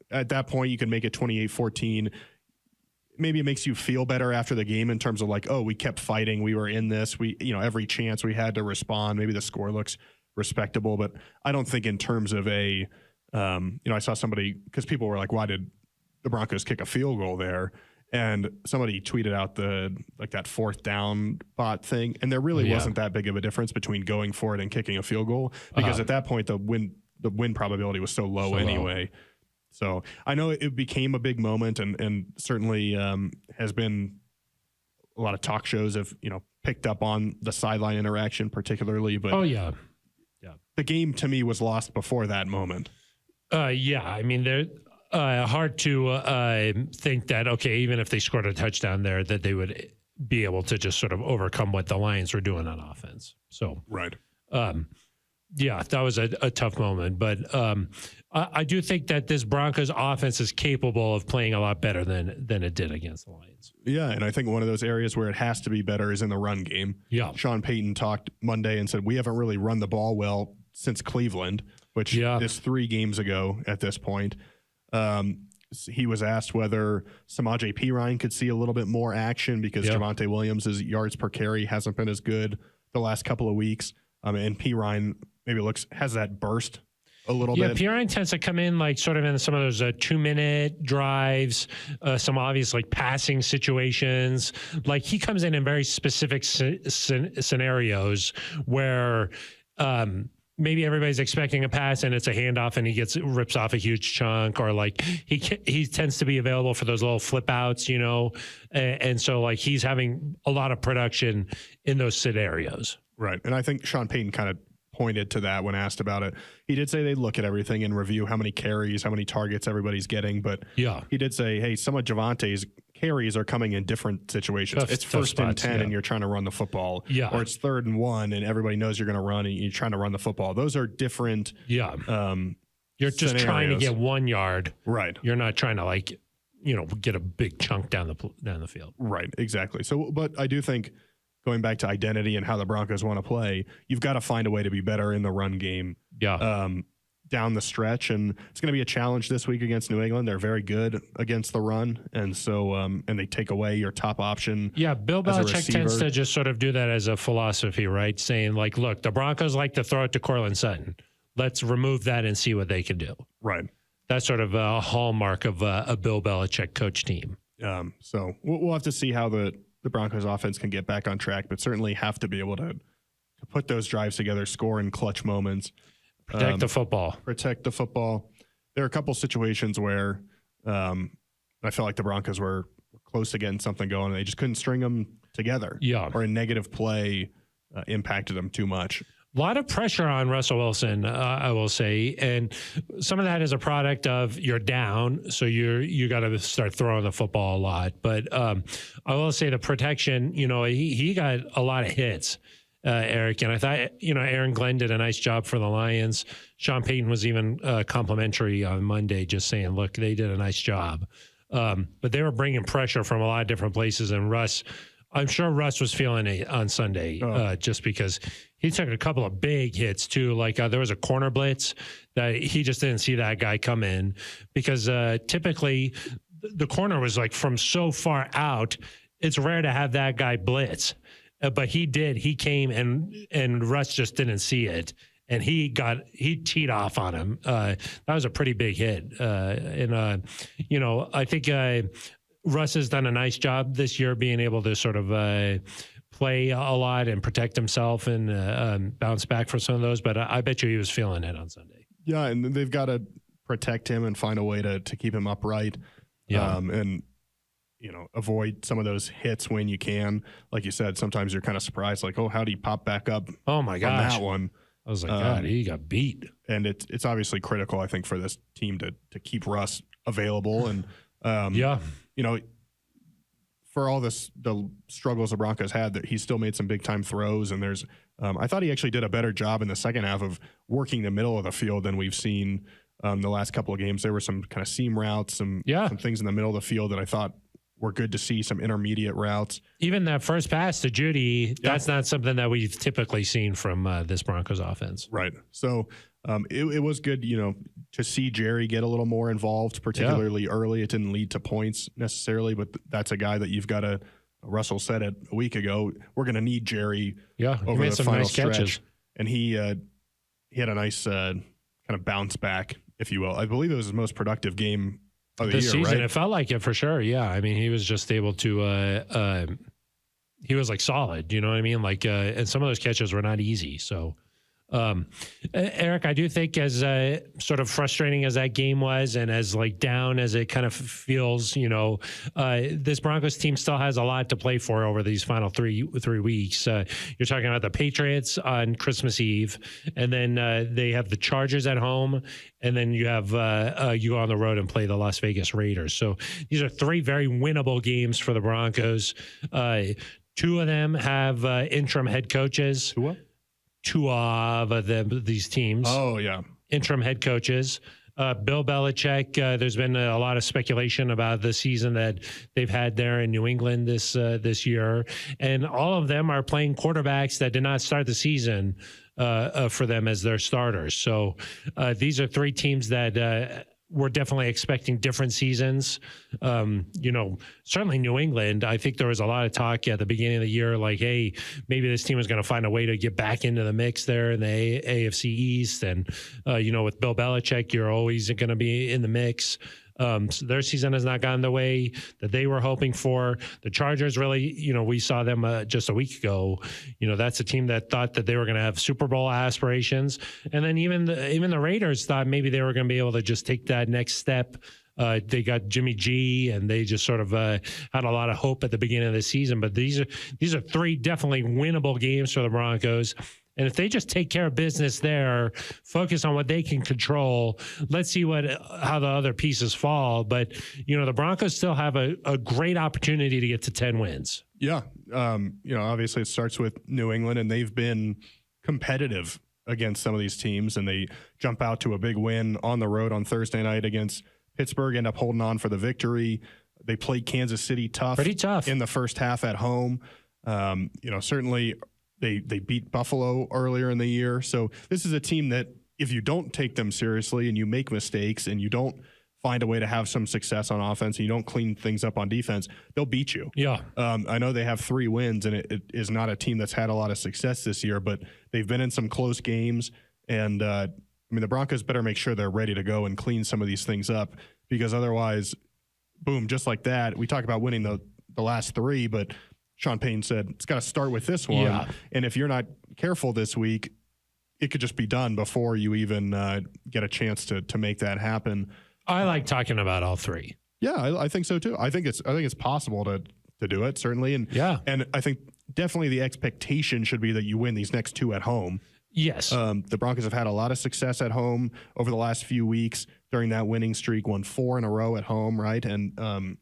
[SPEAKER 2] at that point you can make it 28-14. Maybe it makes you feel better after the game in terms of like, oh, we kept fighting. We were in this. We, every chance we had to respond. Maybe the score looks respectable, but I don't think in terms of I saw somebody, because people were like, why did the Broncos kick a field goal there? And somebody tweeted out that 4th down bot thing. And there really wasn't that big of a difference between going for it and kicking a field goal, because at that point, the win probability was so low anyway. So I know it became a big moment, and certainly has been a lot of talk shows have, picked up on the sideline interaction particularly. But the game to me was lost before that moment.
[SPEAKER 1] I mean, they're hard to think that, okay, even if they scored a touchdown there, that they would be able to just sort of overcome what the Lions were doing on offense. So,
[SPEAKER 2] right.
[SPEAKER 1] That was a tough moment, but I do think that this Broncos offense is capable of playing a lot better than it did against the Lions.
[SPEAKER 2] Yeah, and I think one of those areas where it has to be better is in the run game.
[SPEAKER 1] Yeah.
[SPEAKER 2] Sean Payton talked Monday and said, we haven't really run the ball well since Cleveland, which is 3 games ago at this point. He was asked whether Samaje Perine could see a little bit more action because Javonte Williams' yards per carry hasn't been as good the last couple of weeks. And Perine maybe has that burst a little bit.
[SPEAKER 1] Yeah, Perine tends to come in like sort of in some of those 2-minute drives, some obvious like passing situations. Like he comes in very specific scenarios where maybe everybody's expecting a pass and it's a handoff and he rips off a huge chunk, or like he tends to be available for those little flip outs, and so like he's having a lot of production in those scenarios.
[SPEAKER 2] Right. And I think Sean Payton kind of pointed to that when asked about it. He did say they'd look at everything and review how many carries, how many targets everybody's getting. But he did say, hey, some of Javante's carries are coming in different situations. It's first and 10 and you're trying to run the football. Or it's 3rd and 1 and everybody knows you're going to run and you're trying to run the football. Those are different.
[SPEAKER 1] You're just
[SPEAKER 2] scenarios.
[SPEAKER 1] trying to get 1 yard.
[SPEAKER 2] Right.
[SPEAKER 1] You're not trying to get a big chunk down the field. Right.
[SPEAKER 2] Exactly. So, but I do think going back to identity and how the Broncos want to play, you've got to find a way to be better in the run game. Down the stretch, and it's going to be a challenge this week against New England. They're very good against the run, and so and they take away your top option.
[SPEAKER 1] Yeah, Bill Belichick tends to just sort of do that as a philosophy, right? Saying like, look, the Broncos like to throw it to Cortland Sutton. Let's remove that and see what they can do.
[SPEAKER 2] Right.
[SPEAKER 1] That's sort of a hallmark of a Bill Belichick coach team.
[SPEAKER 2] So we'll have to see how the Broncos offense can get back on track, but certainly have to be able to put those drives together, score in clutch moments.
[SPEAKER 1] Protect the football.
[SPEAKER 2] Protect the football. There are a couple situations where I felt like the Broncos were close to getting something going, and they just couldn't string them together. Or a negative play impacted them too much.
[SPEAKER 1] A lot of pressure on Russell Wilson, I will say, and some of that is a product of you're down, so you got to start throwing the football a lot. But I will say the protection, he got a lot of hits. Eric, and I thought, Aaron Glenn did a nice job for the Lions. Sean Payton was even complimentary on Monday, just saying, look, they did a nice job. But they were bringing pressure from a lot of different places, and I'm sure Russ was feeling it on Sunday just because he took a couple of big hits too. Like there was a corner blitz that he just didn't see that guy come in because typically the corner was like from so far out, it's rare to have that guy blitz. But he did. He came and Russ just didn't see it, and he teed off on him. That was a pretty big hit, I think Russ has done a nice job this year being able to sort of play a lot and protect himself and bounce back from some of those. But I bet you he was feeling it on Sunday.
[SPEAKER 2] Yeah, and they've got to protect him and find a way to keep him upright. And avoid some of those hits when you can. Like you said, sometimes you're kind of surprised, like, oh, how did he pop back up?
[SPEAKER 1] Oh my gosh,
[SPEAKER 2] on that one.
[SPEAKER 1] I was like, God, he got beat.
[SPEAKER 2] And it's obviously critical, I think, for this team to keep Russ available. And for all the struggles the Broncos had, that he still made some big time throws. And there's, I thought he actually did a better job in the second half of working the middle of the field than we've seen the last couple of games. There were some kind of seam routes, some things in the middle of the field that I thought were good to see, some intermediate routes.
[SPEAKER 1] Even that first pass to Judy, that's not something that we've typically seen from this Broncos offense.
[SPEAKER 2] Right. So it was good, to see Jerry get a little more involved, particularly early. It didn't lead to points necessarily, but that's a guy that you've got to, Russell said it a week ago, we're going to need Jerry over the final stretch. Catches. And he had a nice kind of bounce back, if you will. I believe it was his most productive game of the
[SPEAKER 1] this
[SPEAKER 2] year,
[SPEAKER 1] season.
[SPEAKER 2] right?
[SPEAKER 1] It felt like it for sure. Yeah. I mean, he was just able to, he was like solid, you know what I mean? Like, and some of those catches were not easy. So, Eric, I do think as sort of frustrating as that game was and as like down as it kind of feels, this Broncos team still has a lot to play for over these final three weeks. You're talking about the Patriots on Christmas Eve, and then they have the Chargers at home, and then you have you go on the road and play the Las Vegas Raiders. So these are three very winnable games for the Broncos. Two of them have interim head coaches. Two of these teams.
[SPEAKER 2] Oh, yeah.
[SPEAKER 1] Interim head coaches. Bill Belichick, there's been a lot of speculation about the season that they've had there in New England this year. And all of them are playing quarterbacks that did not start the season for them as their starters. So these are three teams that we're definitely expecting different seasons. Certainly New England, I think there was a lot of talk at the beginning of the year, like, hey, maybe this team is going to find a way to get back into the mix there in the AFC East. And, with Bill Belichick, you're always going to be in the mix. So their season has not gone the way that they were hoping for. The Chargers really, we saw them just a week ago. That's a team that thought that they were going to have Super Bowl aspirations. And then even the Raiders thought maybe they were going to be able to just take that next step. They got Jimmy G, and they just sort of had a lot of hope at the beginning of the season. But these are three definitely winnable games for the Broncos. And if they just take care of business there, focus on what they can control, let's see how the other pieces fall. But, the Broncos still have a great opportunity to get to 10 wins.
[SPEAKER 2] Yeah. Obviously it starts with New England, and they've been competitive against some of these teams, and they jump out to a big win on the road on Thursday night against Pittsburgh, end up holding on for the victory. They played Kansas City pretty tough in the first half at home. Certainly they beat Buffalo earlier in the year. So this is a team that if you don't take them seriously and you make mistakes and you don't find a way to have some success on offense and you don't clean things up on defense, they'll beat you.
[SPEAKER 1] Yeah.
[SPEAKER 2] I know they have 3 wins, and it is not a team that's had a lot of success this year, but they've been in some close games. And, the Broncos better make sure they're ready to go and clean some of these things up, because otherwise, boom, just like that. We talk about winning the last 3, but Sean Payton said it's got to start with this one.
[SPEAKER 1] Yeah.
[SPEAKER 2] And if you're not careful this week, it could just be done before you even get a chance to make that happen.
[SPEAKER 1] I like talking about all 3.
[SPEAKER 2] Yeah, I think so too. I think it's possible to do it, certainly. And and I think definitely the expectation should be that you win these next 2 at home.
[SPEAKER 1] Yes.
[SPEAKER 2] The Broncos have had a lot of success at home over the last few weeks during that winning streak, won 4 in a row at home, right? And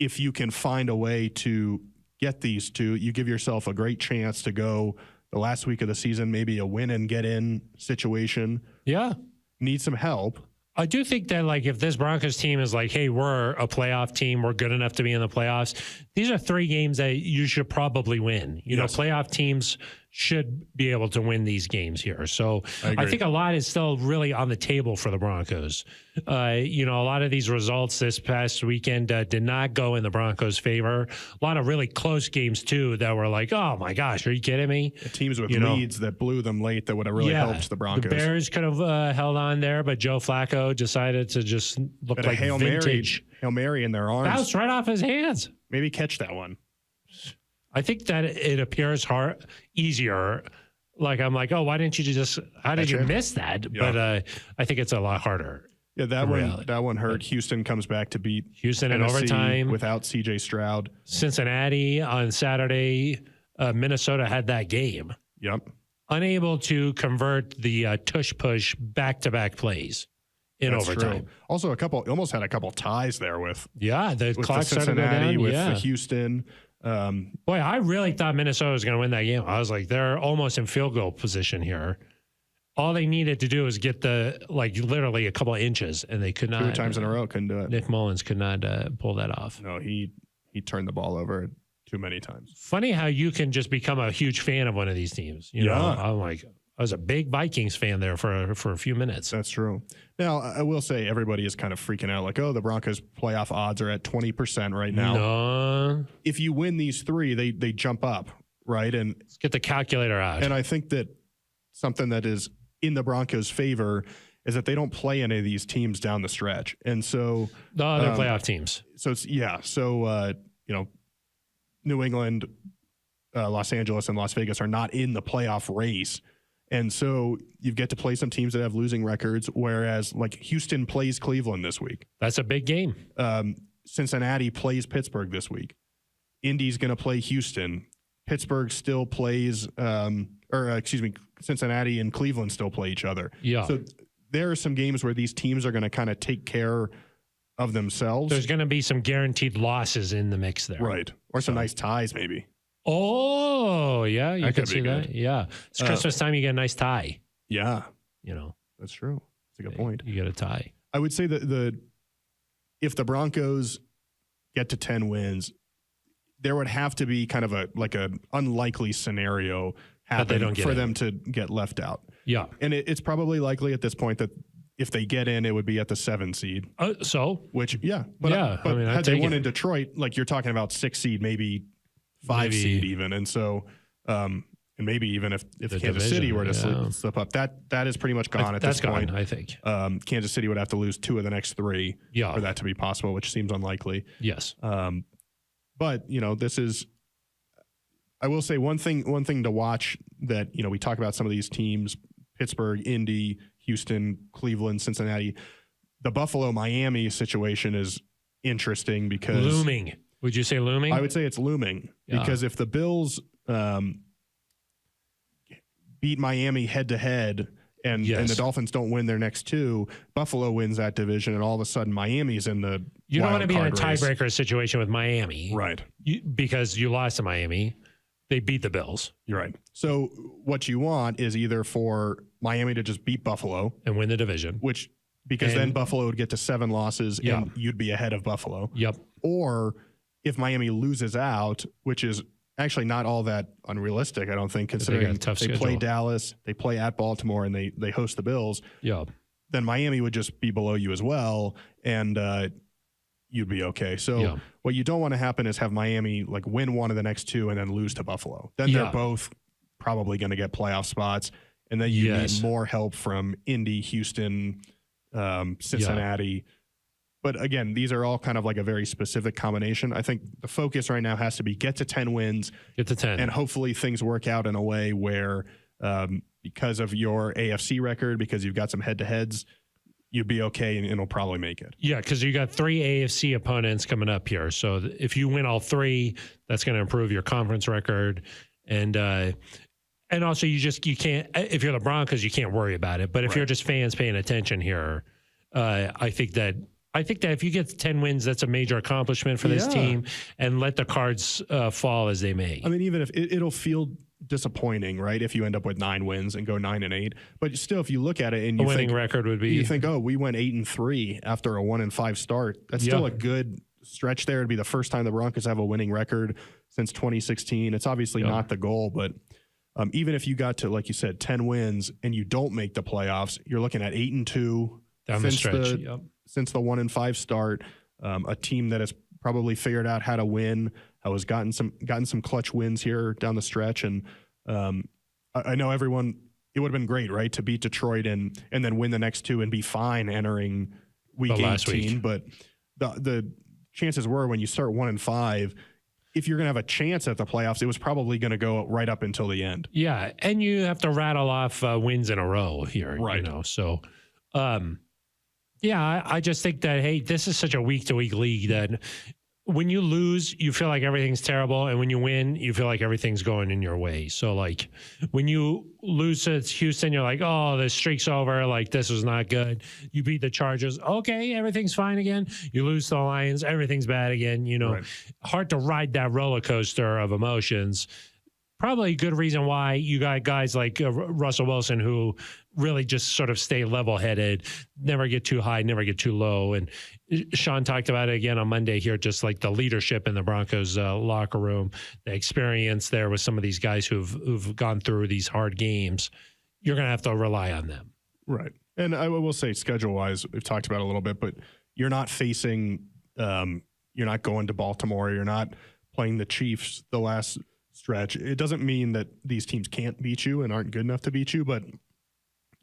[SPEAKER 2] if you can find a way to get these 2, you give yourself a great chance to go the last week of the season, maybe a win and get in situation.
[SPEAKER 1] Yeah.
[SPEAKER 2] Need some help.
[SPEAKER 1] I do think that, if this Broncos team is like, hey, we're a playoff team, we're good enough to be in the playoffs, these are 3 games that you should probably win. Playoff teams should be able to win these games here. So I think a lot is still really on the table for the Broncos. A lot of these results this past weekend did not go in the Broncos' favor. A lot of really close games, too, that were like, oh, my gosh, are you kidding me?
[SPEAKER 2] The teams with leads that blew them late that would have really helped the Broncos.
[SPEAKER 1] The Bears could have held on there, but Joe Flacco decided to just look like vintage.
[SPEAKER 2] Hail Mary in their arms.
[SPEAKER 1] Bounced right off his hands.
[SPEAKER 2] Maybe catch that one.
[SPEAKER 1] I think that it appears easier. I'm like, oh, why didn't you how did you miss that? Yeah. But I think it's a lot harder.
[SPEAKER 2] Yeah, that one hurt. Houston comes back to beat
[SPEAKER 1] Houston in overtime
[SPEAKER 2] without C.J. Stroud.
[SPEAKER 1] Cincinnati on Saturday. Minnesota had that game.
[SPEAKER 2] Yep.
[SPEAKER 1] Unable to convert the tush-push back-to-back plays in overtime.
[SPEAKER 2] True. Also, almost had a couple ties there with
[SPEAKER 1] the clock started to go down.
[SPEAKER 2] With Houston.
[SPEAKER 1] Boy, I really thought Minnesota was going to win that game. I was like, they're almost in field goal position here. All they needed to do was get literally a couple of inches, and they could not.
[SPEAKER 2] 2 times in a row, couldn't do it.
[SPEAKER 1] Nick Mullins could not pull that off.
[SPEAKER 2] No, he turned the ball over too many times.
[SPEAKER 1] Funny how you can just become a huge fan of one of these teams. You know, I'm like, I was a big Vikings fan there for a few minutes.
[SPEAKER 2] That's true. Now, I will say everybody is kind of freaking out like, oh, the Broncos playoff odds are at 20% right now.
[SPEAKER 1] No.
[SPEAKER 2] If you win these 3, they jump up, right? And
[SPEAKER 1] let's get the calculator out.
[SPEAKER 2] And I think that something that is in the Broncos' favor is that they don't play any of these teams down the stretch. And so
[SPEAKER 1] no, they're playoff teams.
[SPEAKER 2] So it's New England, Los Angeles, and Las Vegas are not in the playoff race. And so you get to play some teams that have losing records, whereas Houston plays Cleveland this week.
[SPEAKER 1] That's a big game.
[SPEAKER 2] Cincinnati plays Pittsburgh this week. Indy's going to play Houston. Pittsburgh still plays, Cincinnati and Cleveland still play each other.
[SPEAKER 1] Yeah.
[SPEAKER 2] So there are some games where these teams are going to kind of take care of themselves.
[SPEAKER 1] There's going to be some guaranteed losses in the mix there.
[SPEAKER 2] Right. Or some nice ties maybe.
[SPEAKER 1] Oh, yeah. You can see that. Yeah. It's Christmas time. You get a nice tie.
[SPEAKER 2] Yeah.
[SPEAKER 1] That's
[SPEAKER 2] true. That's a good point.
[SPEAKER 1] You get a tie.
[SPEAKER 2] I would say that if the Broncos get to 10 wins, there would have to be kind of an unlikely scenario happen for them to get left out.
[SPEAKER 1] Yeah.
[SPEAKER 2] And it's probably likely at this point that if they get in, it would be at the 7 seed.
[SPEAKER 1] But
[SPEAKER 2] had they won in Detroit, you're talking about 6 seed, maybe 5 seed even. And so, and maybe even if Kansas City were to slip up, that is pretty much gone at this point.
[SPEAKER 1] I think.
[SPEAKER 2] Kansas City would have to lose 2 of the next 3 for that to be possible, which seems unlikely.
[SPEAKER 1] Yes.
[SPEAKER 2] But this is, I will say one thing to watch that, we talk about some of these teams, Pittsburgh, Indy, Houston, Cleveland, Cincinnati. The Buffalo-Miami situation is interesting because...
[SPEAKER 1] Looming. Would you say looming?
[SPEAKER 2] I would say it's looming because if the Bills beat Miami head to head, and the Dolphins don't win their next two, Buffalo wins that division, and all of a sudden Miami's in the
[SPEAKER 1] You don't want to be in a
[SPEAKER 2] race.
[SPEAKER 1] tiebreaker situation with Miami.
[SPEAKER 2] Right.
[SPEAKER 1] Because you lost to Miami. They beat the Bills.
[SPEAKER 2] You're right. So what you want is either for Miami to just beat Buffalo.
[SPEAKER 1] And win the division.
[SPEAKER 2] Because then Buffalo would get to 7 losses and you'd be ahead of Buffalo.
[SPEAKER 1] Yep.
[SPEAKER 2] Or if Miami loses out, which is actually not all that unrealistic, I don't think, considering they play Dallas, they play at Baltimore, and they host the Bills.
[SPEAKER 1] Yeah.
[SPEAKER 2] Then Miami would just be below you as well, and you'd be okay. So what you don't want to happen is have Miami like win one of the next two and then lose to Buffalo. Then they're both probably going to get playoff spots, and then you need more help from Indy, Houston, Cincinnati. But again, these are all kind of like a very specific combination. I think the focus right now has to be get to 10 wins.
[SPEAKER 1] Get to 10.
[SPEAKER 2] And hopefully things work out in a way where because of your AFC record, because you've got some head-to-heads, you'd be okay and it'll probably make it.
[SPEAKER 1] Yeah, because you got 3 AFC opponents coming up here. So if you win all 3, that's going to improve your conference record. And also you can't, if you're the Broncos, you can't worry about it. But if you're just fans paying attention here, I think that if you get 10 wins, that's a major accomplishment for this team, and let the cards fall as they may.
[SPEAKER 2] I mean, even if it'll feel disappointing, right? If you end up with 9 wins and go 9-8, but still, if you look at it and you
[SPEAKER 1] winning record would be,
[SPEAKER 2] you think, oh, we went 8-3 after a 1-5 start. That's still a good stretch there. It'd be the first time the Broncos have a winning record since 2016. It's obviously not the goal, but even if you got to, like you said, 10 wins and you don't make the playoffs, you're looking at 8-2
[SPEAKER 1] down the stretch.
[SPEAKER 2] Since the 1-5 start, a team that has probably figured out how to win, has gotten some clutch wins here down the stretch, and I know everyone. It would have been great, right, to beat Detroit and then win the next 2 and be fine entering week 18. But the chances were when you start 1-5, if you're going to have a chance at the playoffs, it was probably going to go right up until the end.
[SPEAKER 1] Yeah, and you have to rattle off wins in a row here,
[SPEAKER 2] right?
[SPEAKER 1] So. Yeah, I just think that, hey, this is such a week-to-week league that when you lose, you feel like everything's terrible, and when you win, you feel like everything's going in your way. So, like, when you lose to Houston, you're like, oh, the streak's over. Like, this was not good. You beat the Chargers. Okay, everything's fine again. You lose to the Lions. Everything's bad again. Hard to ride that roller coaster of emotions. Probably a good reason why you got guys like Russell Wilson who really just sort of stay level-headed, never get too high, never get too low. And Sean talked about it again on Monday here, just like the leadership in the Broncos locker room, the experience there with some of these guys who've gone through these hard games. You're going to have to rely on them.
[SPEAKER 2] Right. And I will say schedule-wise, we've talked about it a little bit, but you're not facing you're not going to Baltimore. You're not playing the Chiefs the last stretch. It doesn't mean that these teams can't beat you and aren't good enough to beat you, but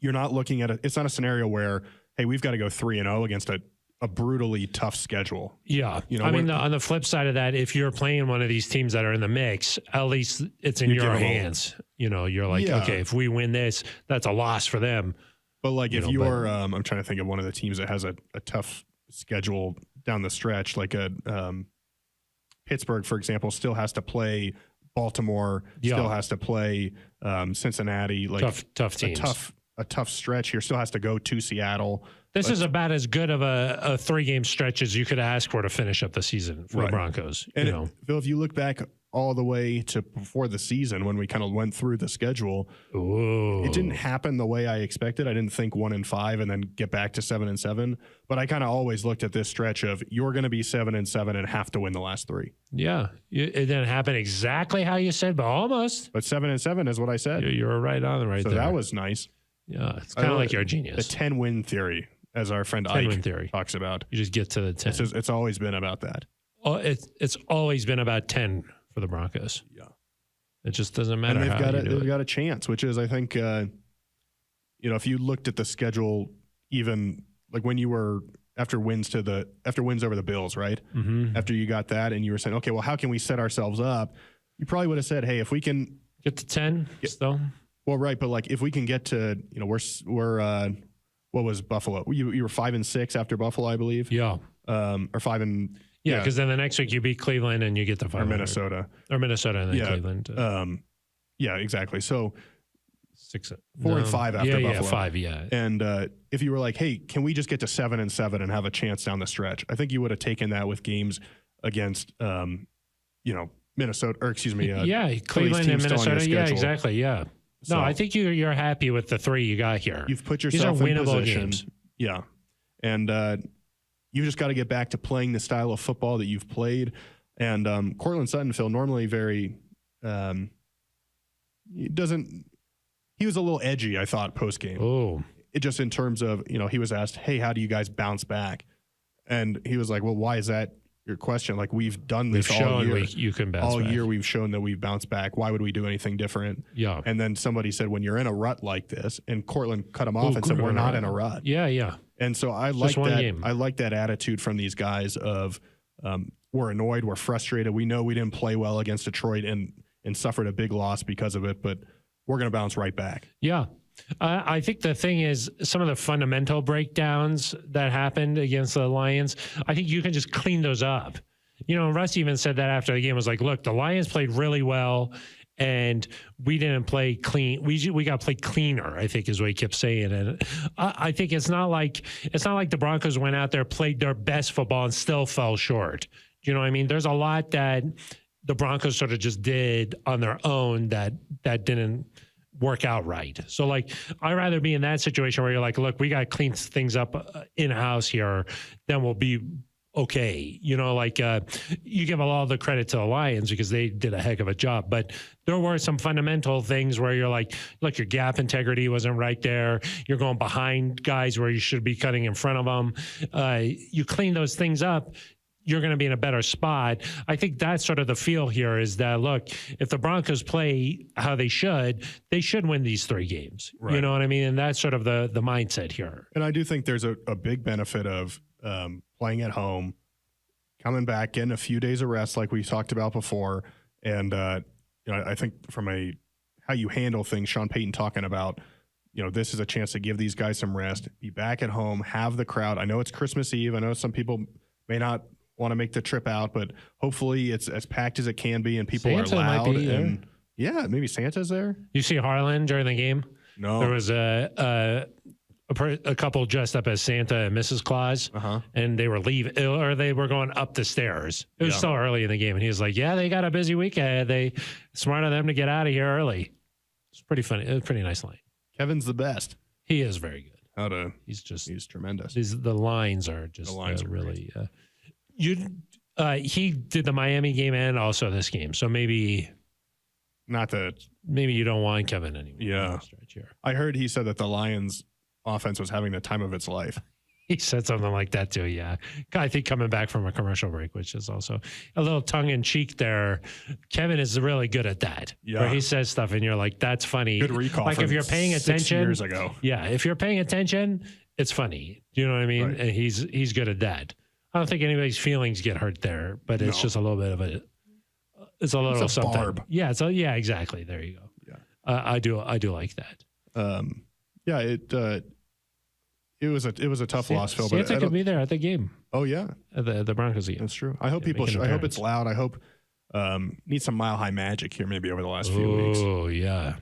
[SPEAKER 2] you're not looking at it's not a scenario where, hey, we've got to go 3-0 against a brutally tough schedule.
[SPEAKER 1] Yeah. I mean, on the flip side of that, if you're playing one of these teams that are in the mix, at least it's in your hands. You're like, okay, if we win this, that's a loss for them.
[SPEAKER 2] But like if you're, I'm trying to think of one of the teams that has a tough schedule down the stretch, like Pittsburgh, for example, still has to play Baltimore, still has to play Cincinnati. Like
[SPEAKER 1] tough teams.
[SPEAKER 2] A tough stretch here. Still has to go to Seattle.
[SPEAKER 1] This is about as good of a 3-game stretch as you could ask for to finish up the season for the Broncos.
[SPEAKER 2] And Phil, if you look back all the way to before the season when we kind of went through the schedule, it didn't happen the way I expected. I didn't think 1-5 and then get back to 7-7. But I kind of always looked at this stretch of you're going to be 7-7 and have to win the last 3.
[SPEAKER 1] Yeah, it didn't happen exactly how you said, but almost.
[SPEAKER 2] But 7-7 is what I said.
[SPEAKER 1] You were right on there.
[SPEAKER 2] So that was nice.
[SPEAKER 1] Yeah, it's kind of like you're a genius.
[SPEAKER 2] The 10-win theory, as our friend Ike talks about.
[SPEAKER 1] You just get to the 10.
[SPEAKER 2] It's always been about that.
[SPEAKER 1] Oh, it's always been about 10 for the Broncos.
[SPEAKER 2] Yeah.
[SPEAKER 1] It just doesn't matter
[SPEAKER 2] and
[SPEAKER 1] how
[SPEAKER 2] they've got a chance, which is, I think, if you looked at the schedule, even like when you were after wins over the Bills, right?
[SPEAKER 1] Mm-hmm.
[SPEAKER 2] After you got that and you were saying, okay, well, how can we set ourselves up? You probably would have said, hey, if we can
[SPEAKER 1] get to 10 still.
[SPEAKER 2] Well, right, but like if we can get to, we're what was Buffalo? You were 5-6 after Buffalo, I believe.
[SPEAKER 1] Yeah.
[SPEAKER 2] Or 5 and
[SPEAKER 1] yeah, because then the next week you beat Cleveland and you get the 500. Or
[SPEAKER 2] Minnesota
[SPEAKER 1] and then Cleveland.
[SPEAKER 2] Yeah, exactly. So,
[SPEAKER 1] 500.
[SPEAKER 2] 5-6 after Buffalo, I believe. Yeah. Or 5 and 6 after Cleveland. Or Minnesota. Yeah. Or Minnesota and then Cleveland. Yeah. 4 and 5 after Buffalo.
[SPEAKER 1] Yeah, 5, yeah.
[SPEAKER 2] And if you were like, hey, can we just get to 7 and 7 and have a chance down the stretch? I think you would have taken that with games against, Minnesota, or excuse me.
[SPEAKER 1] Cleveland and Minnesota. Yeah, exactly. Yeah.
[SPEAKER 2] So,
[SPEAKER 1] no, I think you're happy with the 3 you got here.
[SPEAKER 2] You've put yourself
[SPEAKER 1] These are
[SPEAKER 2] in
[SPEAKER 1] winnable
[SPEAKER 2] position.
[SPEAKER 1] games.
[SPEAKER 2] Yeah. And you just got to get back to playing the style of football that you've played. And Courtland Sutton, Phil, normally very he was a little edgy, I thought, post game.
[SPEAKER 1] Oh,
[SPEAKER 2] it just in terms of, he was asked, hey, how do you guys bounce back? And he was like, well, why is that your question? Like, we've done this all year.
[SPEAKER 1] You can bounce
[SPEAKER 2] all
[SPEAKER 1] back.
[SPEAKER 2] year we've shown that we've bounced back. Why would we do anything different?
[SPEAKER 1] Yeah.
[SPEAKER 2] And then somebody said, when you're in a rut like this, and Cortland cut him off and said, we're not in a rut.
[SPEAKER 1] Yeah, yeah.
[SPEAKER 2] And so I like that. Game. I like that attitude from these guys of we're annoyed, we're frustrated. We know we didn't play well against Detroit and suffered a big loss because of it, but we're going to bounce right back.
[SPEAKER 1] Yeah. I think the thing is some of the fundamental breakdowns that happened against the Lions, I think you can just clean those up. Russ even said that after the game, was like, look, the Lions played really well and we didn't play clean. We got to play cleaner, I think is what he kept saying. And I think it's not like the Broncos went out there, played their best football and still fell short. You know what I mean? There's a lot that the Broncos sort of just did on their own that didn't work out right. So, I'd rather be in that situation where you're like, look, we got to clean things up in-house here, then we'll be okay. You give a lot of the credit to the Lions because they did a heck of a job. But there were some fundamental things where you're like, look, your gap integrity wasn't right there. You're going behind guys where you should be cutting in front of them. You clean those things up, you're going to be in a better spot. I think that's sort of the feel here is that, look, if the Broncos play how they should win these 3 games. Right. You know what I mean? And that's sort of the mindset here.
[SPEAKER 2] And I do think there's a big benefit of playing at home, coming back, getting a few days of rest like we talked about before. And, I think from how you handle things, Sean Payton talking about, this is a chance to give these guys some rest, be back at home, have the crowd. I know it's Christmas Eve. I know some people may not want to make the trip out, but hopefully it's as packed as it can be and people
[SPEAKER 1] Santa
[SPEAKER 2] are loud.
[SPEAKER 1] Might be,
[SPEAKER 2] and yeah, maybe Santa's there.
[SPEAKER 1] You see Harlan during the game?
[SPEAKER 2] No.
[SPEAKER 1] There was a couple dressed up as Santa and Mrs. Claus, and they were leaving, or they were going up the stairs. It was still early in the game, and he was like, yeah, they got a busy weekend. Smart of them to get out of here early. It's pretty funny. It was a pretty nice line.
[SPEAKER 2] Kevin's the best.
[SPEAKER 1] He is very good.
[SPEAKER 2] He's tremendous.
[SPEAKER 1] The lines are just really... he did the Miami game and also this game, so maybe you don't want Kevin anymore.
[SPEAKER 2] Yeah, I heard he said that the Lions' offense was having the time of its life.
[SPEAKER 1] He said something like that too. Yeah, I think coming back from a commercial break, which is also a little tongue in cheek there. Kevin is really good at that. Yeah, where he says stuff and you're like, "That's funny."
[SPEAKER 2] Good recall.
[SPEAKER 1] Like if you're paying attention,
[SPEAKER 2] 6 years ago.
[SPEAKER 1] Yeah, if you're paying attention, it's funny. Do you know what I mean? Right. And he's good at that. I don't think anybody's feelings get hurt there, but it's just a little bit of it's a little something. Barb. Yeah, yeah, exactly. There you go. Yeah, I do like that.
[SPEAKER 2] It was a tough loss, Phil.
[SPEAKER 1] Santa could be there at the game.
[SPEAKER 2] Oh yeah,
[SPEAKER 1] the Broncos game.
[SPEAKER 2] That's true. I hope I hope it's loud. I hope need some Mile High magic here maybe over the last few weeks.
[SPEAKER 1] Oh yeah,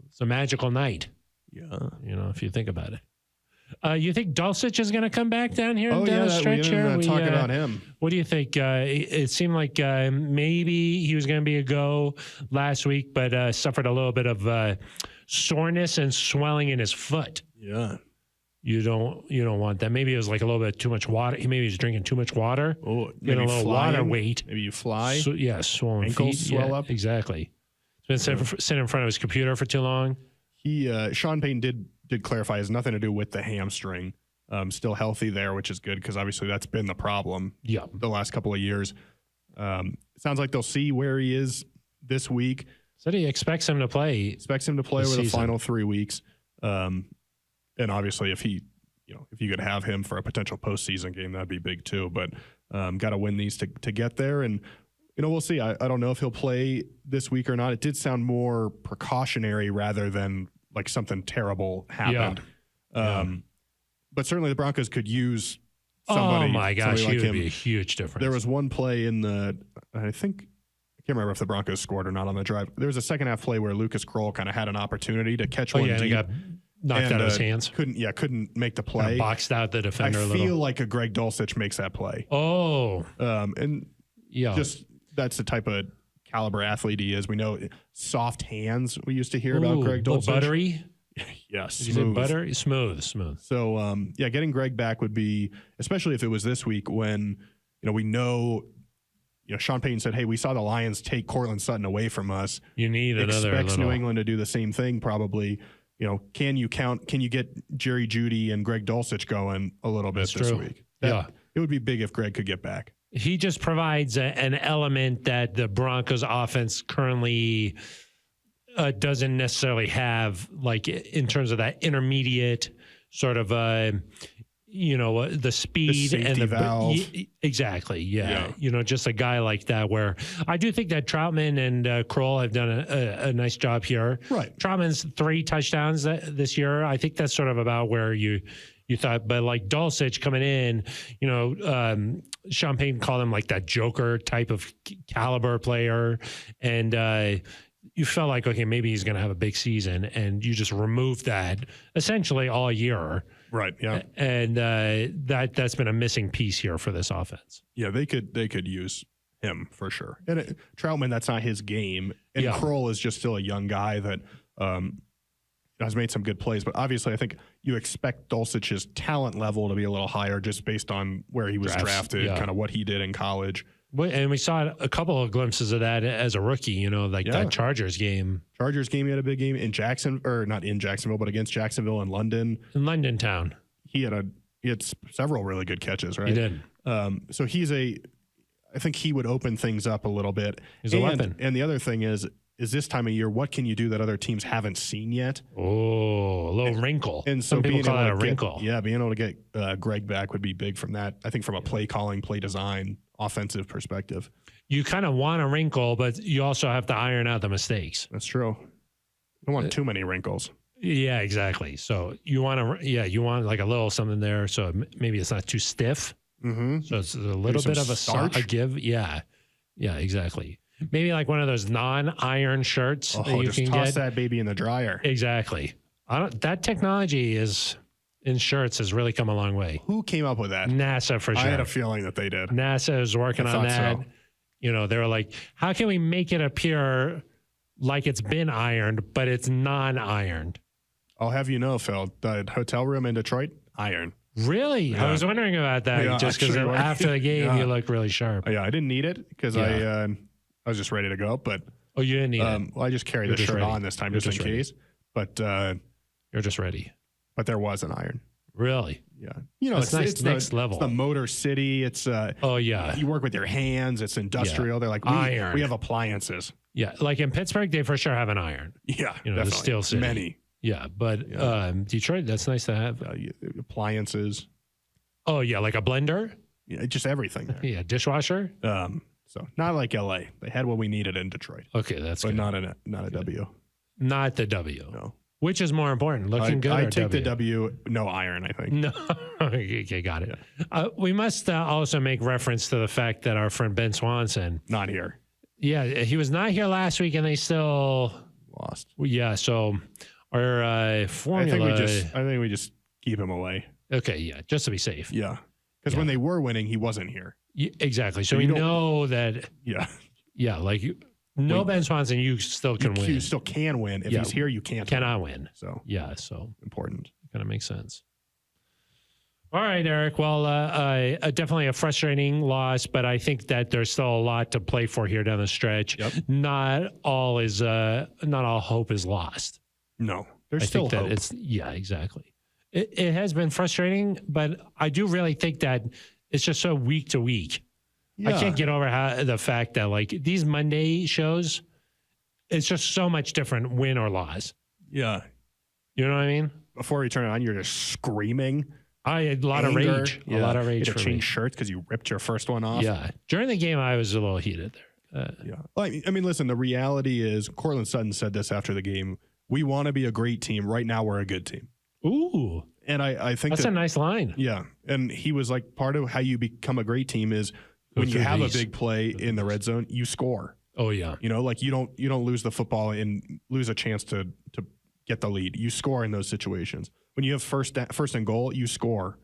[SPEAKER 1] it's a magical night.
[SPEAKER 2] Yeah,
[SPEAKER 1] if you think about it. You think Dulcich is going to come back down here?
[SPEAKER 2] Oh,
[SPEAKER 1] down the stretch here?
[SPEAKER 2] Talk about him.
[SPEAKER 1] What do you think? It seemed like maybe he was going to be a go last week, but suffered a little bit of soreness and swelling in his foot.
[SPEAKER 2] Yeah.
[SPEAKER 1] You don't want that. Maybe it was like a little bit too much water. Maybe he was drinking too much water.
[SPEAKER 2] Oh,
[SPEAKER 1] getting a little water weight.
[SPEAKER 2] Maybe you fly.
[SPEAKER 1] Swollen
[SPEAKER 2] ankles
[SPEAKER 1] feet.
[SPEAKER 2] swell up.
[SPEAKER 1] Exactly. He's been sitting in front of his computer for too long.
[SPEAKER 2] Sean Payton did clarify it has nothing to do with the hamstring. Still healthy there, which is good because obviously that's been the problem the last couple of years. It sounds like they'll see where he is this week.
[SPEAKER 1] Said he expects him to play.
[SPEAKER 2] Expects him to play over the final 3 weeks. And obviously if you could have him for a potential postseason game, that'd be big too. But got to win these to get there. And, we'll see. I don't know if he'll play this week or not. It did sound more precautionary rather than like something terrible happened. Yeah. But certainly the Broncos could use somebody.
[SPEAKER 1] Oh my gosh,
[SPEAKER 2] like
[SPEAKER 1] he would
[SPEAKER 2] him.
[SPEAKER 1] be a huge difference.
[SPEAKER 2] There was one play in I can't remember if the Broncos scored or not on the drive. There was a second half play where Lucas Kroll kind of had an opportunity to catch one.
[SPEAKER 1] Yeah, he got knocked out of his hands.
[SPEAKER 2] Couldn't make the play.
[SPEAKER 1] Kind of boxed out the defender.
[SPEAKER 2] I feel like a Greg Dulcich makes that play.
[SPEAKER 1] Oh,
[SPEAKER 2] and just that's the type of caliber athlete he is. We know soft hands. We used to hear about Greg Dulcich.
[SPEAKER 1] Buttery.
[SPEAKER 2] Yeah,
[SPEAKER 1] smooth. Buttery, smooth.
[SPEAKER 2] So getting Greg back would be, especially if it was this week when we know. Sean Payton said, hey, we saw the Lions take Cortland Sutton away from us.
[SPEAKER 1] You need another
[SPEAKER 2] Expects New England to do the same thing probably. Can you get Jerry Jeudy and Greg Dulcich going a little bit this week? It would be big if Greg could get back.
[SPEAKER 1] He just provides an element that the Broncos offense currently doesn't necessarily have, like in terms of that intermediate sort of the speed
[SPEAKER 2] the
[SPEAKER 1] and the
[SPEAKER 2] valve.
[SPEAKER 1] Exactly. Yeah. Just a guy like that, where I do think that Troutman and Kroll have done a nice job here.
[SPEAKER 2] Right.
[SPEAKER 1] Troutman's 3 touchdowns this year. I think that's sort of about where you thought, but like Dulcich coming in, Sean Payton called him like that Joker type of caliber player. And, you felt like, okay, maybe he's going to have a big season, and you just removed that essentially all year.
[SPEAKER 2] Right. Yeah.
[SPEAKER 1] And that's been a missing piece here for this offense.
[SPEAKER 2] Yeah, they could use him for sure. And Troutman, that's not his game. And Kroll is just still a young guy that has made some good plays. But obviously, I think you expect Dulcich's talent level to be a little higher just based on where he was drafted, kind of what he did in college.
[SPEAKER 1] And we saw a couple of glimpses of that as a rookie, that Chargers game.
[SPEAKER 2] Chargers game, he had a big game in not in Jacksonville, but against Jacksonville in London.
[SPEAKER 1] In London town.
[SPEAKER 2] He had several really good catches, right?
[SPEAKER 1] He did.
[SPEAKER 2] So I think he would open things up a little bit.
[SPEAKER 1] He's a weapon.
[SPEAKER 2] And the other thing is this time of year, what can you do that other teams haven't seen yet?
[SPEAKER 1] Oh, a little wrinkle.
[SPEAKER 2] And so
[SPEAKER 1] some people call that a wrinkle.
[SPEAKER 2] Being able to get Greg back would be big from that. I think from a play calling, play design, offensive perspective.
[SPEAKER 1] You kind of want a wrinkle, but you also have to iron out the mistakes.
[SPEAKER 2] That's true. You don't want too many wrinkles.
[SPEAKER 1] Yeah, exactly. So you want like a little something there, so maybe it's not too stiff.
[SPEAKER 2] Mm-hmm.
[SPEAKER 1] So it's a little bit of a give. Yeah, exactly. Maybe like one of those non-iron shirts that you
[SPEAKER 2] just
[SPEAKER 1] can
[SPEAKER 2] toss
[SPEAKER 1] get.
[SPEAKER 2] that baby in the dryer.
[SPEAKER 1] Exactly. That technology in shirts has really come a long way.
[SPEAKER 2] Who came up with that?
[SPEAKER 1] NASA, for sure.
[SPEAKER 2] I had a feeling that they did.
[SPEAKER 1] NASA is working on that.
[SPEAKER 2] So.
[SPEAKER 1] They were like, how can we make it appear like it's been ironed, but it's non-ironed?
[SPEAKER 2] I'll have you know, Phil, the hotel room in Detroit, iron.
[SPEAKER 1] Really? Yeah. I was wondering about that just because after the game, you looked really sharp.
[SPEAKER 2] Yeah, I didn't need it because I was just ready to go. But
[SPEAKER 1] you didn't need it?
[SPEAKER 2] Well, I just carried the shirt on this time just in case. But
[SPEAKER 1] you're just ready.
[SPEAKER 2] But there was an iron.
[SPEAKER 1] Really?
[SPEAKER 2] Yeah.
[SPEAKER 1] It's nice. It's next level.
[SPEAKER 2] It's the Motor City. It's you work with your hands. It's industrial. They're like we have appliances.
[SPEAKER 1] Yeah, like in Pittsburgh, they for sure have an iron.
[SPEAKER 2] Yeah,
[SPEAKER 1] the Steel City.
[SPEAKER 2] Many.
[SPEAKER 1] Yeah, but Detroit, that's nice to have.
[SPEAKER 2] Appliances.
[SPEAKER 1] Oh yeah, like a blender.
[SPEAKER 2] Yeah, just everything there.
[SPEAKER 1] Yeah, dishwasher.
[SPEAKER 2] So not like LA. They had what we needed in Detroit.
[SPEAKER 1] Okay, that's good.
[SPEAKER 2] Not a W.
[SPEAKER 1] Not the W.
[SPEAKER 2] No.
[SPEAKER 1] Which is more important, looking good or
[SPEAKER 2] I take
[SPEAKER 1] W?
[SPEAKER 2] the W, no iron, I think.
[SPEAKER 1] No. Okay, got it. Yeah. We must also make reference to the fact that our friend Ben Swanson.
[SPEAKER 2] Not here.
[SPEAKER 1] Yeah, he was not here last week, and they still
[SPEAKER 2] lost.
[SPEAKER 1] Yeah, so our formula.
[SPEAKER 2] I think we just keep him away.
[SPEAKER 1] Okay, yeah, just to be safe.
[SPEAKER 2] Yeah, because when they were winning, he wasn't here.
[SPEAKER 1] Yeah, exactly. So we know that.
[SPEAKER 2] Yeah.
[SPEAKER 1] Yeah, like Ben Swanson, you still can win.
[SPEAKER 2] You still can win. If he's here, you cannot
[SPEAKER 1] win.
[SPEAKER 2] So
[SPEAKER 1] so
[SPEAKER 2] important.
[SPEAKER 1] Kind of makes sense. All right, Eric. Well, definitely a frustrating loss, but I think that there's still a lot to play for here down the stretch.
[SPEAKER 2] Yep.
[SPEAKER 1] Not all hope is lost.
[SPEAKER 2] No, there's still hope.
[SPEAKER 1] Exactly. It has been frustrating, but I do really think that it's just so week to week. Yeah. I can't get over the fact that like these Monday shows, it's just so much different, win or loss.
[SPEAKER 2] Yeah.
[SPEAKER 1] You know what I mean?
[SPEAKER 2] Before you turn it on, you're just screaming.
[SPEAKER 1] I had a lot of rage. Yeah. A lot of rage.
[SPEAKER 2] You had to change shirts because you ripped your first one off.
[SPEAKER 1] Yeah. During the game, I was a little heated there.
[SPEAKER 2] Yeah. Well, I mean, listen, the reality is, Cortland Sutton said this after the game. We want to be a great team. Right now, we're a good team.
[SPEAKER 1] Ooh.
[SPEAKER 2] And I think
[SPEAKER 1] that's a nice line.
[SPEAKER 2] Yeah. And he was like, part of how you become a great team is when you have a big play in the red zone, you score.
[SPEAKER 1] Oh yeah.
[SPEAKER 2] You know, like you don't lose the football and lose a chance to get the lead. You score in those situations. When you have first and goal, you score.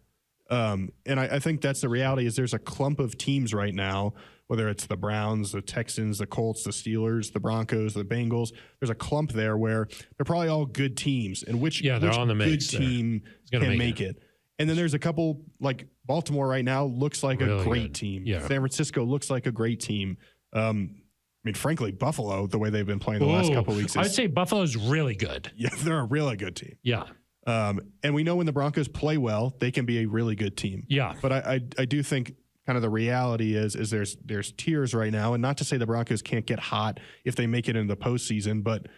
[SPEAKER 2] And I think that's the reality. Is there's a clump of teams right now, whether it's the Browns, the Texans, the Colts, the Steelers, the Broncos, the Bengals. There's a clump there where they're probably all good teams, and which
[SPEAKER 1] they're on the
[SPEAKER 2] good
[SPEAKER 1] mix
[SPEAKER 2] team can make it. And then there's a couple, like Baltimore right now looks like really a great team. Yeah. San Francisco looks like a great team. I mean, frankly, Buffalo, the way they've been playing the last couple of weeks.
[SPEAKER 1] I'd say Buffalo's really good.
[SPEAKER 2] Yeah, they're a really good team.
[SPEAKER 1] Yeah.
[SPEAKER 2] And we know when the Broncos play well, they can be a really good team.
[SPEAKER 1] Yeah.
[SPEAKER 2] But I do think kind of the reality is there's tiers right now, and not to say the Broncos can't get hot if they make it into the postseason, but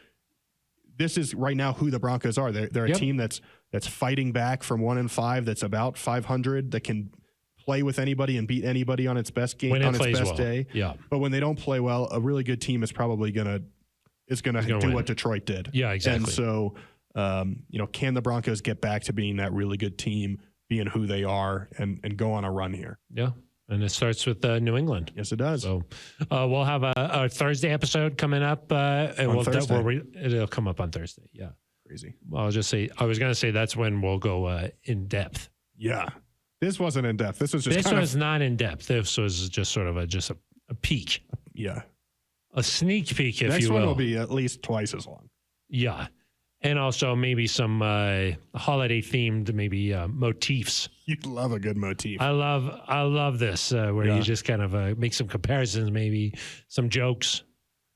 [SPEAKER 2] this is right now who the Broncos are. They're a team that's fighting back from 1-5, that's about 500, that can play with anybody and beat anybody on its best game, on its best day.
[SPEAKER 1] Yeah.
[SPEAKER 2] But when they don't play well, a really good team is probably gonna do
[SPEAKER 1] win.
[SPEAKER 2] what Detroit did.
[SPEAKER 1] Yeah, exactly.
[SPEAKER 2] And so can the Broncos get back to being that really good team, being who they are, and go on a run here?
[SPEAKER 1] Yeah. And it starts with New England.
[SPEAKER 2] Yes, it does.
[SPEAKER 1] So we'll have a Thursday episode coming up. And it'll come up on Thursday. Yeah.
[SPEAKER 2] Crazy.
[SPEAKER 1] Well, I was going to say that's when we'll go in depth.
[SPEAKER 2] Yeah. This wasn't in depth. This was just
[SPEAKER 1] not in depth. This was just sort of a peek.
[SPEAKER 2] Yeah.
[SPEAKER 1] A sneak peek, if
[SPEAKER 2] Next
[SPEAKER 1] you will.
[SPEAKER 2] one will be at least twice as long.
[SPEAKER 1] Yeah. And also maybe some holiday-themed motifs.
[SPEAKER 2] You love a good motif.
[SPEAKER 1] I love this, where you just kind of make some comparisons, maybe some jokes,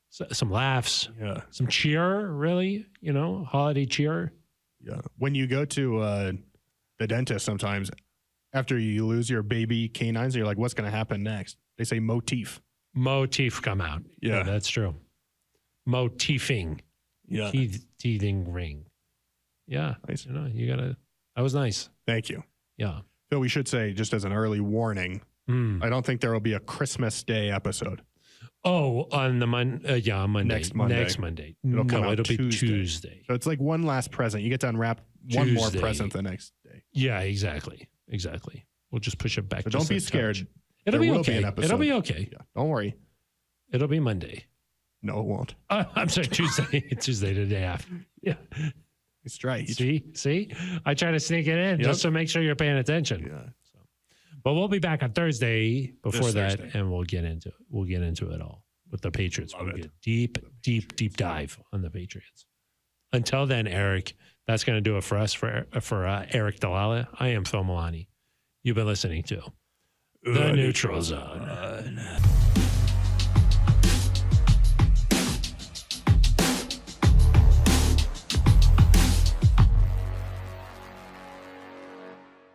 [SPEAKER 1] some laughs, some cheer, really, holiday cheer.
[SPEAKER 2] Yeah. When you go to the dentist sometimes, after you lose your baby canines, you're like, what's going to happen next? They say motif.
[SPEAKER 1] Motif come out. Yeah, that's true. Motifing.
[SPEAKER 2] Yeah.
[SPEAKER 1] Teething ring. Yeah.
[SPEAKER 2] Nice.
[SPEAKER 1] That was nice.
[SPEAKER 2] Thank you.
[SPEAKER 1] Yeah.
[SPEAKER 2] Phil, we should say, just as an early warning, I don't think there will be a Christmas Day episode.
[SPEAKER 1] Oh, on the Monday.
[SPEAKER 2] Next Monday.
[SPEAKER 1] Next Monday.
[SPEAKER 2] It'll come out
[SPEAKER 1] be Tuesday.
[SPEAKER 2] So it's like one last present. You get to unwrap one more present the next day.
[SPEAKER 1] Yeah, exactly. We'll just push it back.
[SPEAKER 2] So don't be scared.
[SPEAKER 1] It'll be okay. It'll be okay.
[SPEAKER 2] Yeah, don't worry.
[SPEAKER 1] It'll be Monday.
[SPEAKER 2] No, it won't.
[SPEAKER 1] I'm sorry, Tuesday. Tuesday the day after. Yeah.
[SPEAKER 2] It's right.
[SPEAKER 1] See? I try to sneak it in just to make sure you're paying attention.
[SPEAKER 2] Yeah.
[SPEAKER 1] But we'll be back on Thursday before that,
[SPEAKER 2] Thursday.
[SPEAKER 1] and we'll get into it all with the Patriots. We'll get deep dive on the Patriots. Until then, Eric, that's going to do it for us for Aric DiLalla. I am Phil Milani. You've been listening to The Neutral Zone.